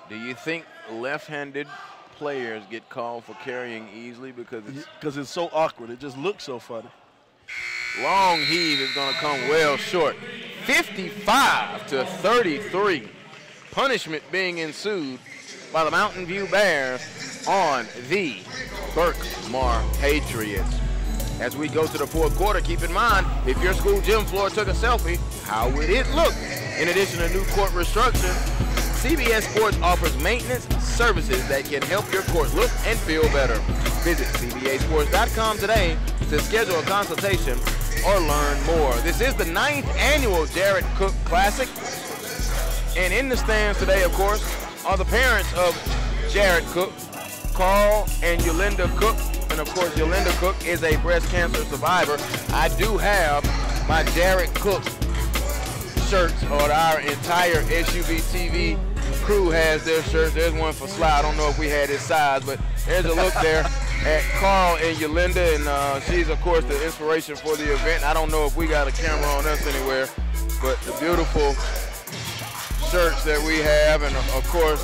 Do you think left-handed players get called for carrying easily because
it's so awkward? It just looks so funny.
Long heave is going to come well short. 55-33. Punishment being ensued by the Mountain View Bears on the Berkmar Patriots. As we go to the fourth quarter, keep in mind, if your school gym floor took a selfie, how would it look? In addition to new court restructuring, CBS Sports offers maintenance services that can help your court look and feel better. Visit cbasports.com today to schedule a consultation or learn more. This is the 9th annual Jared Cook Classic. And in the stands today, of course, are the parents of Jared Cook, Carl and Yolinda Cook. And, of course, Yolinda Cook is a breast cancer survivor. I do have my Jared Cook shirts, or our entire SUV TV crew has their shirts. There's one for Sly. I don't know if we had his size, but there's a look there at Carl and Yolinda. And she's, of course, the inspiration for the event. I don't know if we got a camera on us anywhere, but the beautiful shirts that we have, and of course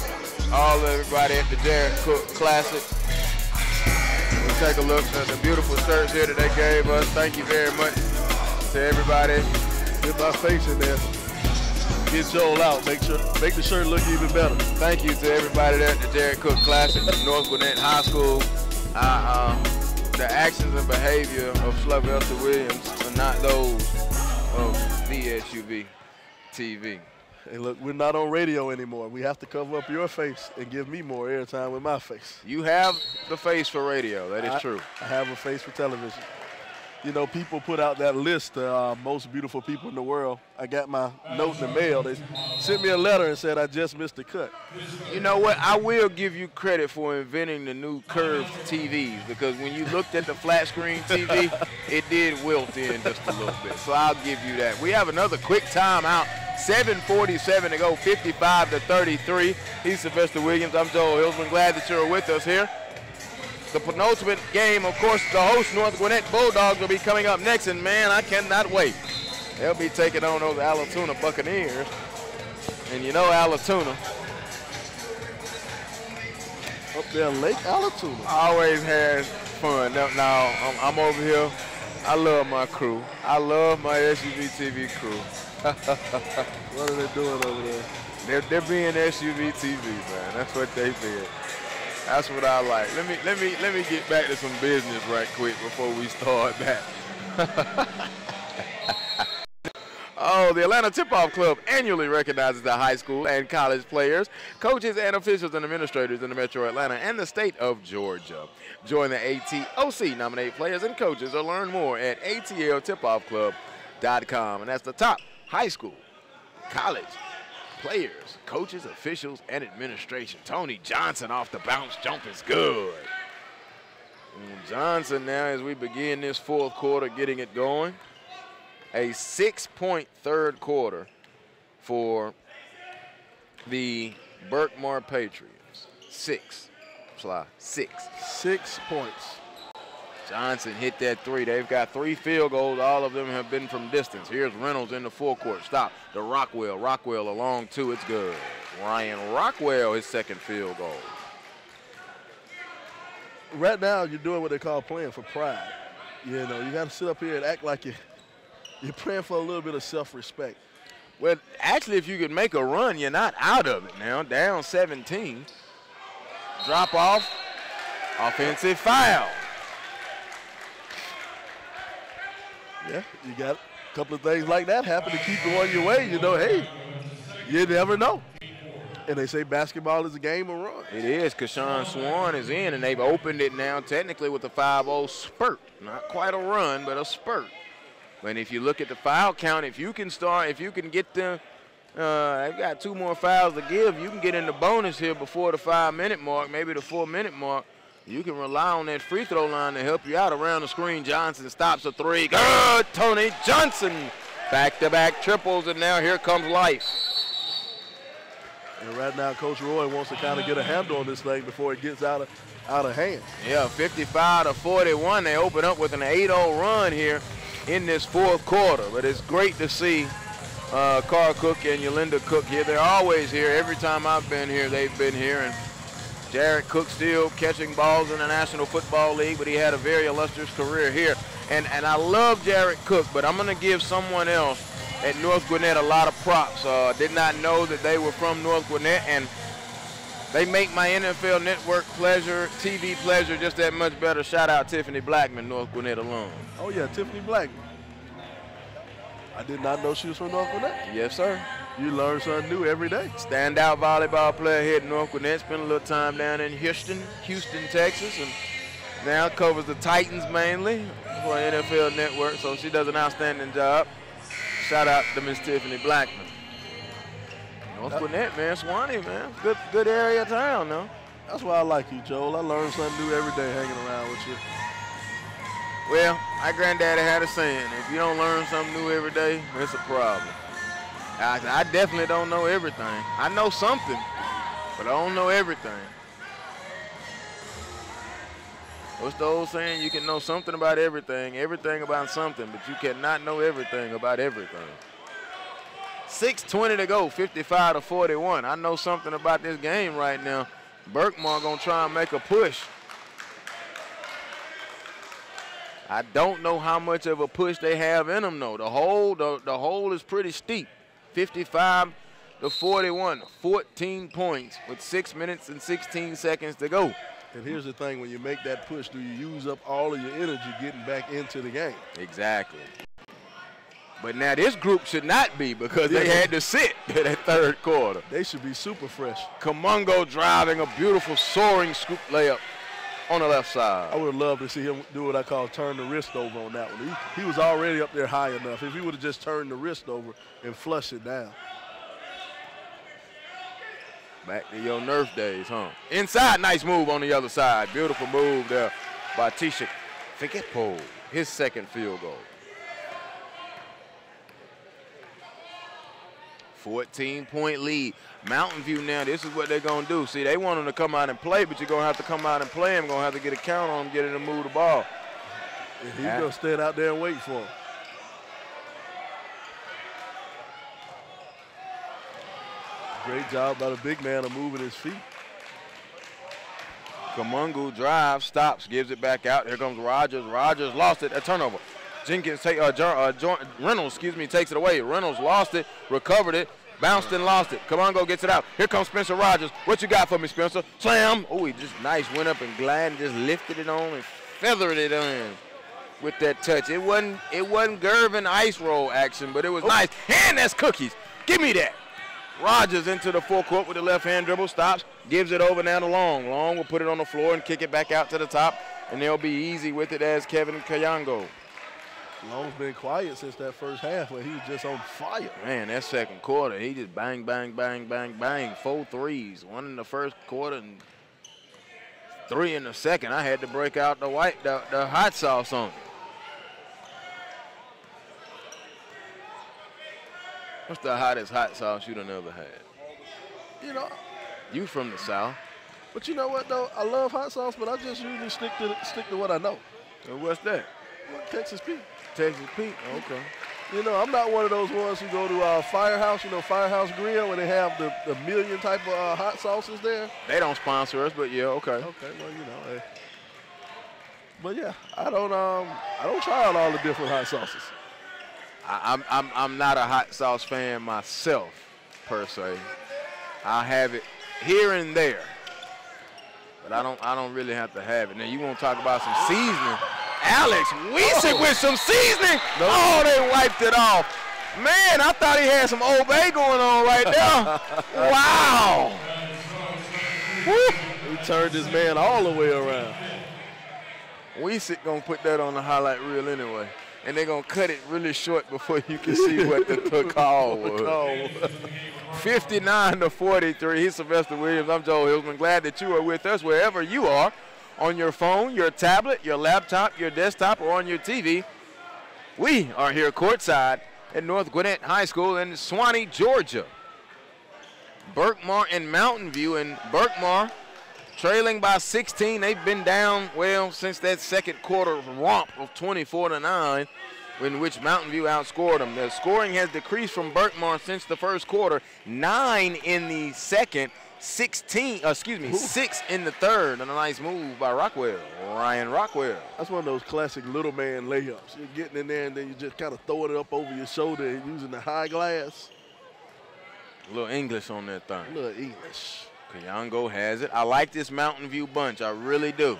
everybody at the Jared Cook Classic. We'll take a look at the beautiful shirts here that they gave us. Thank you very much to everybody.
Get my face in there. Get Joel out. Make the shirt look even better.
Thank you to everybody there at the Jared Cook Classic, North Gwinnett High School. The actions and behavior of Sylvester Williams are not those of the SUV TV.
Hey, look, we're not on radio anymore. We have to cover up your face and give me more airtime with my face.
You have the face for radio. That is true.
I have a face for television. You know, people put out that list of most beautiful people in the world. I got my note in the mail. They sent me a letter and said I just missed the cut.
You know what? I will give you credit for inventing the new curved TVs, because when you looked at the flat screen TV, it did wilt in just a little bit. So I'll give you that. We have another quick timeout. 7:47 to go, 55-33. He's Sylvester Williams. I'm Joel Hillsman. Glad that you're with us here. The penultimate game, of course, the host North Gwinnett Bulldogs will be coming up next, and man, I cannot wait. They'll be taking on those Allatoona Buccaneers. And you know Allatoona.
Up there, Lake Allatoona.
Always has fun. Now, I'm over here. I love my crew. I love my SUV TV crew.
What are they doing over there?
They're being SUV TV, man. That's what they did. That's what I like. Let me get back to some business right quick before we start that. Oh, the Atlanta Tip-Off Club annually recognizes the high school and college players, coaches, and officials and administrators in the Metro Atlanta and the state of Georgia. Join the ATOC, nominate players and coaches, or learn more at atltipoffclub.com. And that's the top high school, college, players, coaches, officials, and administration. Tony Johnson off the bounce jump is good. And Johnson now, as we begin this fourth quarter, getting it going. A 6-point third quarter for the Berkmar Patriots. 6
points.
Johnson hit that three. They've got 3 field goals. All of them have been from distance. Here's Reynolds in the full court. Stop to Rockwell. Rockwell along 2. It's good. Ryan Rockwell, his second field goal.
Right now, you're doing what they call playing for pride. You know, you got to sit up here and act like you're praying for a little bit of self-respect.
Well, actually, if you could make a run, you're not out of it now. Down 17. Drop off. Offensive foul.
Yeah, you got a couple of things like that happen to keep going your way. You know, hey, you never know. And they say basketball is a game of runs.
It is. Kashawn Swan is in, and they've opened it now technically with a 5-0 spurt. Not quite a run, but a spurt. But if you look at the foul count, if you can get the, they've got 2 more fouls to give, you can get in the bonus here before the 5-minute mark, maybe the 4-minute mark. You can rely on that free throw line to help you out around the screen. Johnson stops a 3. Good, Tony Johnson. Back-to-back triples, and now here comes life.
And right now, Coach Roy wants to kind of get a handle on this thing before it gets out of hand.
Yeah, 55-41. They open up with an 8-0 run here in this fourth quarter. But it's great to see Carl Cook and Yolanda Cook here. They're always here. Every time I've been here, they've been here. And Jared Cook still catching balls in the National Football League, but he had a very illustrious career here. And I love Jared Cook, but I'm going to give someone else at North Gwinnett a lot of props. Did not know that they were from North Gwinnett, and they make my NFL Network pleasure, TV pleasure, just that much better. Shout out Tiffany Blackman, North Gwinnett alum.
Oh, yeah, Tiffany Blackman. I did not know she was from North Gwinnett.
Yes, sir.
You learn something new every day.
Standout volleyball player here at North Gwinnett. Spent a little time down in Houston, Texas, and now covers the Titans mainly for NFL Network, so she does an outstanding job. Shout out to Miss Tiffany Blackman. North Gwinnett, man, Swanee, man. Good area of town, no?
That's why I like you, Joel. I learn something new every day hanging around with you.
Well, my granddaddy had a saying, if you don't learn something new every day, it's a problem. I definitely don't know everything. I know something, but I don't know everything. What's the old saying? You can know something about everything about something, but you cannot know everything about everything. 6:20 to go, 55-41. I know something about this game right now. Berkmar gonna try and make a push. I don't know how much of a push they have in them, though. The hole is pretty steep. 55-41, 14 points with 6 minutes and 16 seconds to go.
And here's the thing, when you make that push, do you use up all of your energy getting back into the game?
Exactly. But now this group should not be because they had to sit in that third quarter.
They should be super fresh.
Kamungo driving a beautiful soaring scoop layup on the left side.
I would love to see him do what I call turn the wrist over on that one. He was already up there high enough. If he would have just turned the wrist over and flushed it down.
Back to your Nerf days, huh? Inside, nice move on the other side. Beautiful move there by Tisha Fikepo, his second field goal. 14-point lead. Mountain View now, this is what they're going to do. See, they want him to come out and play, but you're going to have to come out and play him. Going to have to get a count on him, get him to move the ball.
He's going to stand out there and wait for him. Great job by the big man of moving his feet.
Kamungo drives, stops, gives it back out. Here comes Rogers. Rogers lost it. A turnover. Reynolds, takes it away. Reynolds lost it, recovered it, bounced and lost it. Kamungo gets it out. Here comes Spencer Rogers. What you got for me, Spencer? Slam. Oh, he just nice. Went up and glad and just lifted it on and feathered it in with that touch. It wasn't Gervin ice roll action, but it was nice. And that's Cookies. Give me that. Rogers into the full court with the left hand dribble, stops, gives it over now to Long. Long will put it on the floor and kick it back out to the top, and they'll be easy with it as Kevin Kayango.
Long's been quiet since that first half where he was just on fire.
Man, that second quarter, he just bang, bang, bang, bang, bang. 4 threes. 1 in the first quarter and 3 in the second. I had to break out the hot sauce on it. What's the hottest hot sauce you'd have ever had?
You know.
You from the South.
But you know what, though? I love hot sauce, but I just usually stick to what I know.
And what's that?
Texas Pete.
Texas Pete, okay.
You know, I'm not one of those ones who go to Firehouse, Firehouse Grill, where they have the million type of hot sauces there.
They don't sponsor us, but yeah, okay.
Okay, well, But yeah, I don't try out all the different hot sauces.
I'm not a hot sauce fan myself, per se. I have it here and there, but I don't really have to have it. Now you want to talk about some seasoning? Alex Wiesick with some seasoning. No. Oh, they wiped it off. Man, I thought he had some Old Bay going on right there. Wow.
He turned his man all the way around.
Wiesick gonna put that on the highlight reel anyway. And they're going to cut it really short before you can see what the call was. 59-43. He's Sylvester Williams. I'm Joe Hillsman. Glad that you are with us wherever you are, on your phone, your tablet, your laptop, your desktop, or on your TV. We are here courtside at North Gwinnett High School in Swanee, Georgia. Berkmar and Mountain View, and Berkmar trailing by 16. They've been down, well, since that second quarter romp of 24-9, in which Mountain View outscored them. The scoring has decreased from Berkmar since the first quarter. 9 in the second, 6 in the third. And a nice move by Ryan Rockwell.
That's one of those classic little man layups. You're getting in there and then you just kind of throwing it up over your shoulder and using the high glass.
A little English on that thing.
A little English.
Kayango has it. I like this Mountain View bunch. I really do.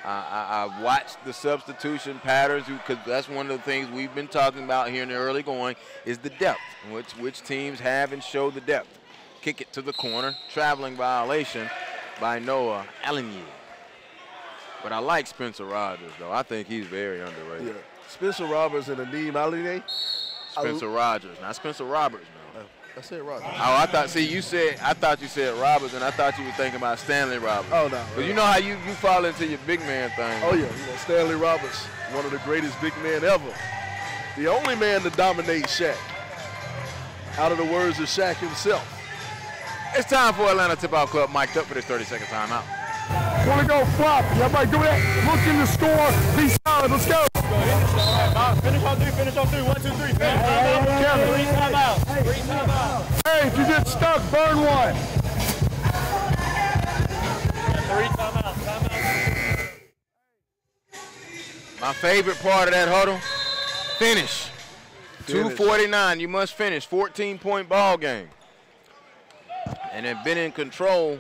I watched the substitution patterns because that's one of the things we've been talking about here in the early going is the depth, which teams have and show the depth. Kick it to the corner. Traveling violation by Noah Allenye. But I like Spencer Rogers, though. I think he's very underrated.
Yeah. Spencer Roberts and Aneem Allenye.
Spencer Rogers, not Spencer Roberts.
I said Roberts.
Oh, I thought you said Roberts, and I thought you were thinking about Stanley Roberts.
Oh, no.
But you know how you fall into your big man thing.
Oh, yeah. Stanley Roberts, one of the greatest big men ever. The only man to dominate Shaq. Out of the words of Shaq himself.
It's time for Atlanta Tip-Off Club mic'd up for this 30-second timeout.
Want to go flop. Everybody do that. Look in the score. Be solid. Let's go.
Finish on three. 1, 2, 3. Finish. Timeout. Three timeout.
Hey, if you get stuck, burn one.
3 timeout.
My favorite part of that huddle, finish. 2:49, you must finish. 14-point ball game. And have been in control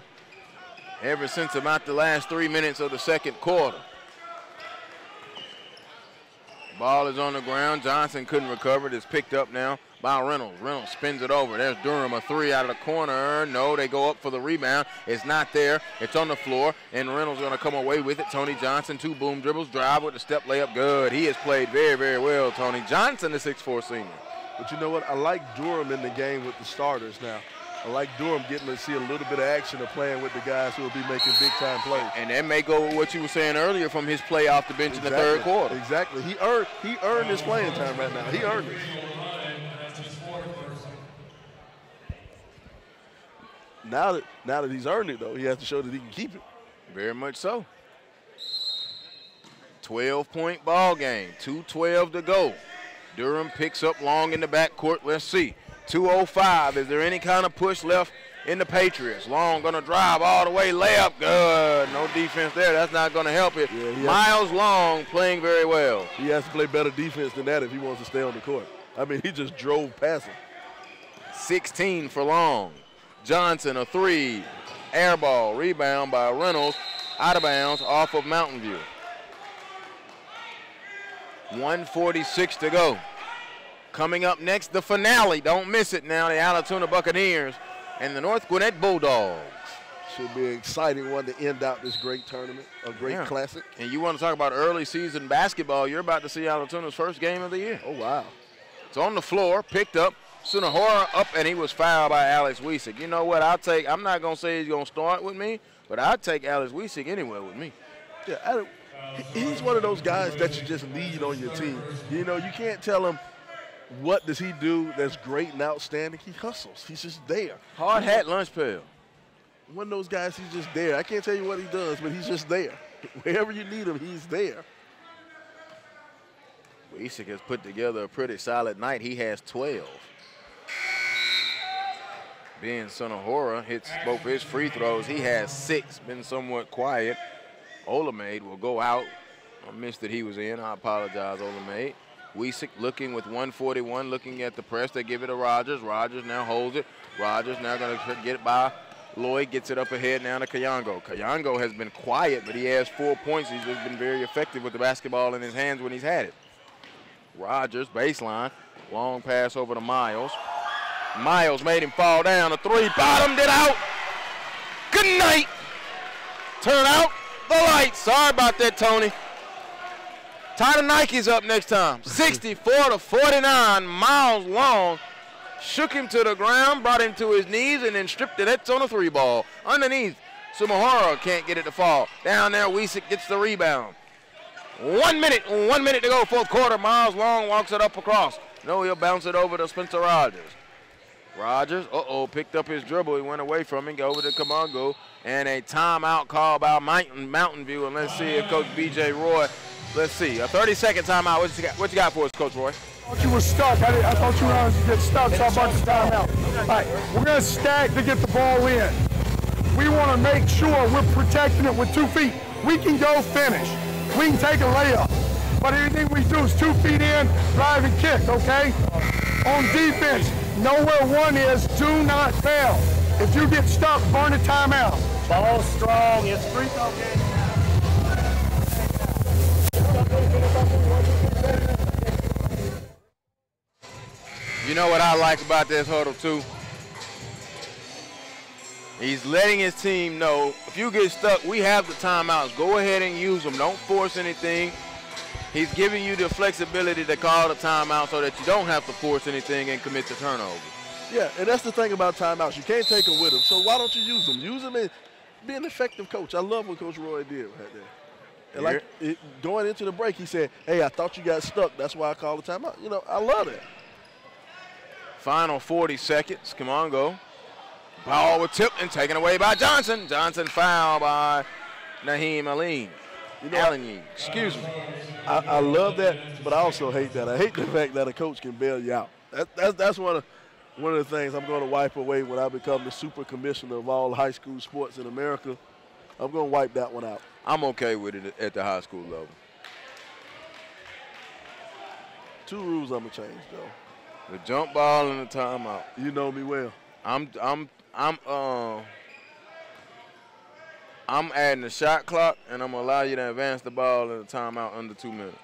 ever since about the last 3 minutes of the second quarter. Ball is on the ground. Johnson couldn't recover it. It's picked up now by Reynolds. Reynolds spins it over. There's Durham, a three out of the corner. No, they go up for the rebound. It's not there. It's on the floor, and Reynolds going to come away with it. Tony Johnson, 2 boom dribbles, drive with the step layup. Good. He has played very, very well, Tony Johnson, the 6'4" senior.
But you know what? I like Durham in the game with the starters now. I like Durham getting to see a little bit of action of playing with the guys who will be making big-time plays.
And that may go with what you were saying earlier from his play off the bench in the third quarter.
Exactly. He earned his playing time right now. He earned it. Now that he's earned it, though, he has to show that he can keep it.
Very much so. 12-point ball game. 2:12 to go. Durham picks up long in the backcourt. Let's see. 2:05. Is there any kind of push left in the Patriots? Long going to drive all the way. Layup. Good. No defense there. That's not going to help it. Yeah, Miles Long playing very well.
He has to play better defense than that if he wants to stay on the court. I mean, he just drove past him.
16 for Long. Johnson, a three. Air ball. Rebound by Reynolds. Out of bounds off of Mountain View. 1:46 to go. Coming up next, the finale. Don't miss it now. The Allatoona Buccaneers and the North Gwinnett Bulldogs.
Should be an exciting one to end out this great tournament, a great classic.
And you want to talk about early season basketball, you're about to see Allatoona's first game of the year.
Oh, wow.
It's on the floor, picked up. Sunahora up, and he was fouled by Alex Wiesek. You know what? I'm not going to say he's going to start with me, but I'll take Alex Wiesek anywhere with me.
Yeah, he's one of those guys that you just need on your team. You know, you can't tell him what does he do that's great and outstanding. He hustles. He's just there.
Hard hat, lunch pail.
One of those guys, he's just there. I can't tell you what he does, but he's just there. Wherever you need him, he's there.
Wiesek has put together a pretty solid night. He has 12. Ben Sunahora hits both his free throws. He has 6. Been somewhat quiet. Olamide will go out. I missed that he was in. I apologize, Olamide. Wiesek looking with 1:41, looking at the press. They give it to Rogers. Rogers now holds it. Rogers now going to get it by Lloyd. Gets it up ahead now to Kayango. Kayango has been quiet, but he has 4 points. He's just been very effective with the basketball in his hands when he's had it. Rogers, baseline. Long pass over to Miles. Miles made him fall down. A three, bottomed it out. Good night. Turn out the lights. Sorry about that, Tony. Tie the Nikes up next time. 64-49. Miles Long shook him to the ground, brought him to his knees, and then stripped the nets on a 3-ball. Underneath, Sumahara can't get it to fall. Down there, Wiesek gets the rebound. 1 minute to go, fourth quarter. Miles Long walks it up across. No, he'll bounce it over to Spencer Rogers. Rogers, picked up his dribble. He went away from him, go over to Kamango, and a timeout call by Mountain View. And let's see if Coach B.J. Roy, let's see, a 30-second timeout. What you got for us, Coach Roy?
I thought you were stuck. I thought you were going to get stuck, so I brought the timeout. All right, we're going to stack to get the ball in. We want to make sure we're protecting it with 2 feet. We can go finish. We can take a layup. But everything we do is 2 feet in, drive and kick, okay? On defense, know where one is, do not fail. If you get stuck, burn a timeout.
Ball strong, it's free throw game.
You know what I like about this huddle, too? He's letting his team know, if you get stuck, we have the timeouts. Go ahead and use them. Don't force anything. He's giving you the flexibility to call the timeout so that you don't have to force anything and commit the turnover.
Yeah, and that's the thing about timeouts. You can't take them with them, so why don't you use them? Use them and be an effective coach. I love what Coach Roy did right there. And going into the break, he said, hey, I thought you got stuck. That's why I called the timeout. You know, I love that.
Final 40 seconds. Come on, go. Ball was tipped and taken away by Johnson. Johnson fouled by Naheem Aline. Excuse me.
I love that, but I also hate that. I hate the fact that a coach can bail you out. That's one of the things I'm going to wipe away when I become the super commissioner of all high school sports in America. I'm going to wipe that one out.
I'm okay with it at the high school level.
2 rules I'm going to change, though.
The jump ball and the timeout.
You know me well.
I'm adding the shot clock, and I'm going to allow you to advance the ball in the timeout under 2 minutes.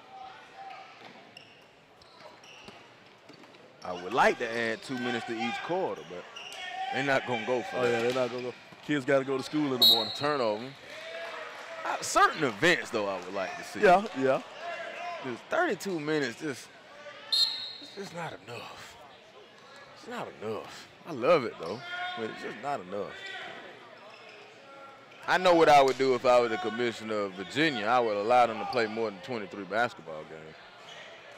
I would like to add 2 minutes to each quarter, but they're not going to go for
Oh,
that.
yeah, they're not going to go. Kids got to go to school in the morning.
Turnover. Certain events, though, I would like to see.
Yeah, yeah.
Just 32 minutes, it's just not enough. It's not enough. I love it, though, but it's just not enough. I know what I would do if I were the commissioner of Virginia. I would allow them to play more than 23 basketball games.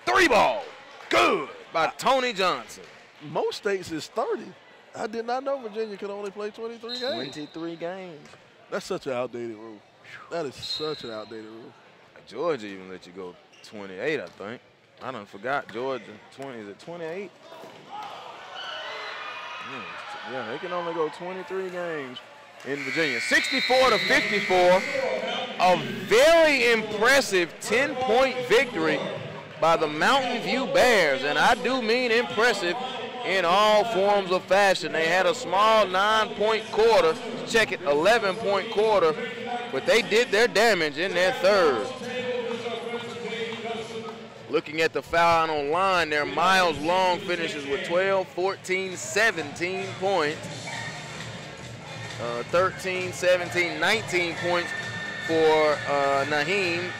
3 ball. Good by Tony Johnson.
Most states is 30. I did not know Virginia could only play 23 games.
23 games.
That's such an outdated rule. That is such an outdated rule.
Georgia even let you go 28, I think. I done forgot Georgia. 20, is it 28? Yeah, they can only go 23 games in Virginia. 64-54. A very impressive 10-point victory by the Mountain View Bears, and I do mean impressive in all forms of fashion. They had a small 9-point quarter, check it, 11-point quarter, but they did their damage in their third. Looking at the final line there, Miles Long finishes with 12, 14, 17 points. 13, 17, 19 points for Naheem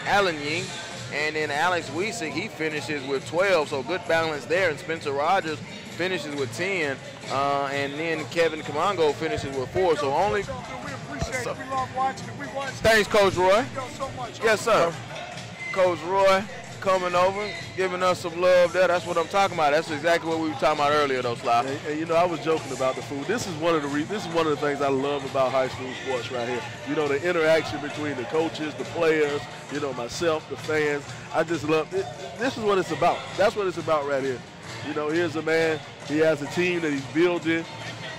Alanying. And then Alex Wiesig, he finishes with 12, so good balance there. And Spencer Rogers finishes with 10. And then Kevin Kamongo finishes with 4. So only.
We appreciate it. We love watching it. We watch it.
Thanks, Coach Roy.
Thank you so much.
Yes, sir. Coach Roy coming over, giving us some love there. That's what I'm talking about. That's exactly what we were talking about earlier, though, Sly.
And you know, I was joking about the food. This is one of the things I love about high school sports right here. You know, the interaction between the coaches, the players, you know, myself, the fans. I just love it. This is what it's about. That's what it's about right here. You know, here's a man. He has a team that he's building.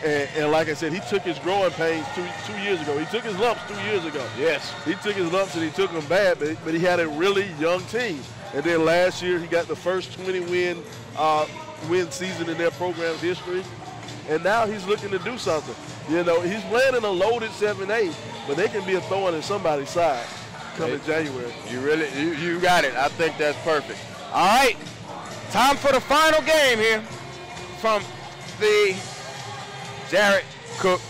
And like I said, he took his growing pains two years ago. He took his lumps 2 years ago.
Yes.
He took his lumps and he took them bad, but he had a really young team. And then last year, he got the first 20-win season in their program's history. And now he's looking to do something. You know, he's playing in a loaded 7-8, but they can be a thorn in somebody's side coming January.
You got it. I think that's perfect. All right, time for the final game here from the Jarrett Cook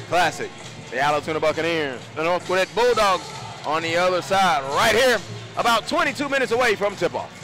Classic. The Allatoona Buccaneers, the North Gwinnett Bulldogs on the other side, right here, about 22 minutes away from tip-off.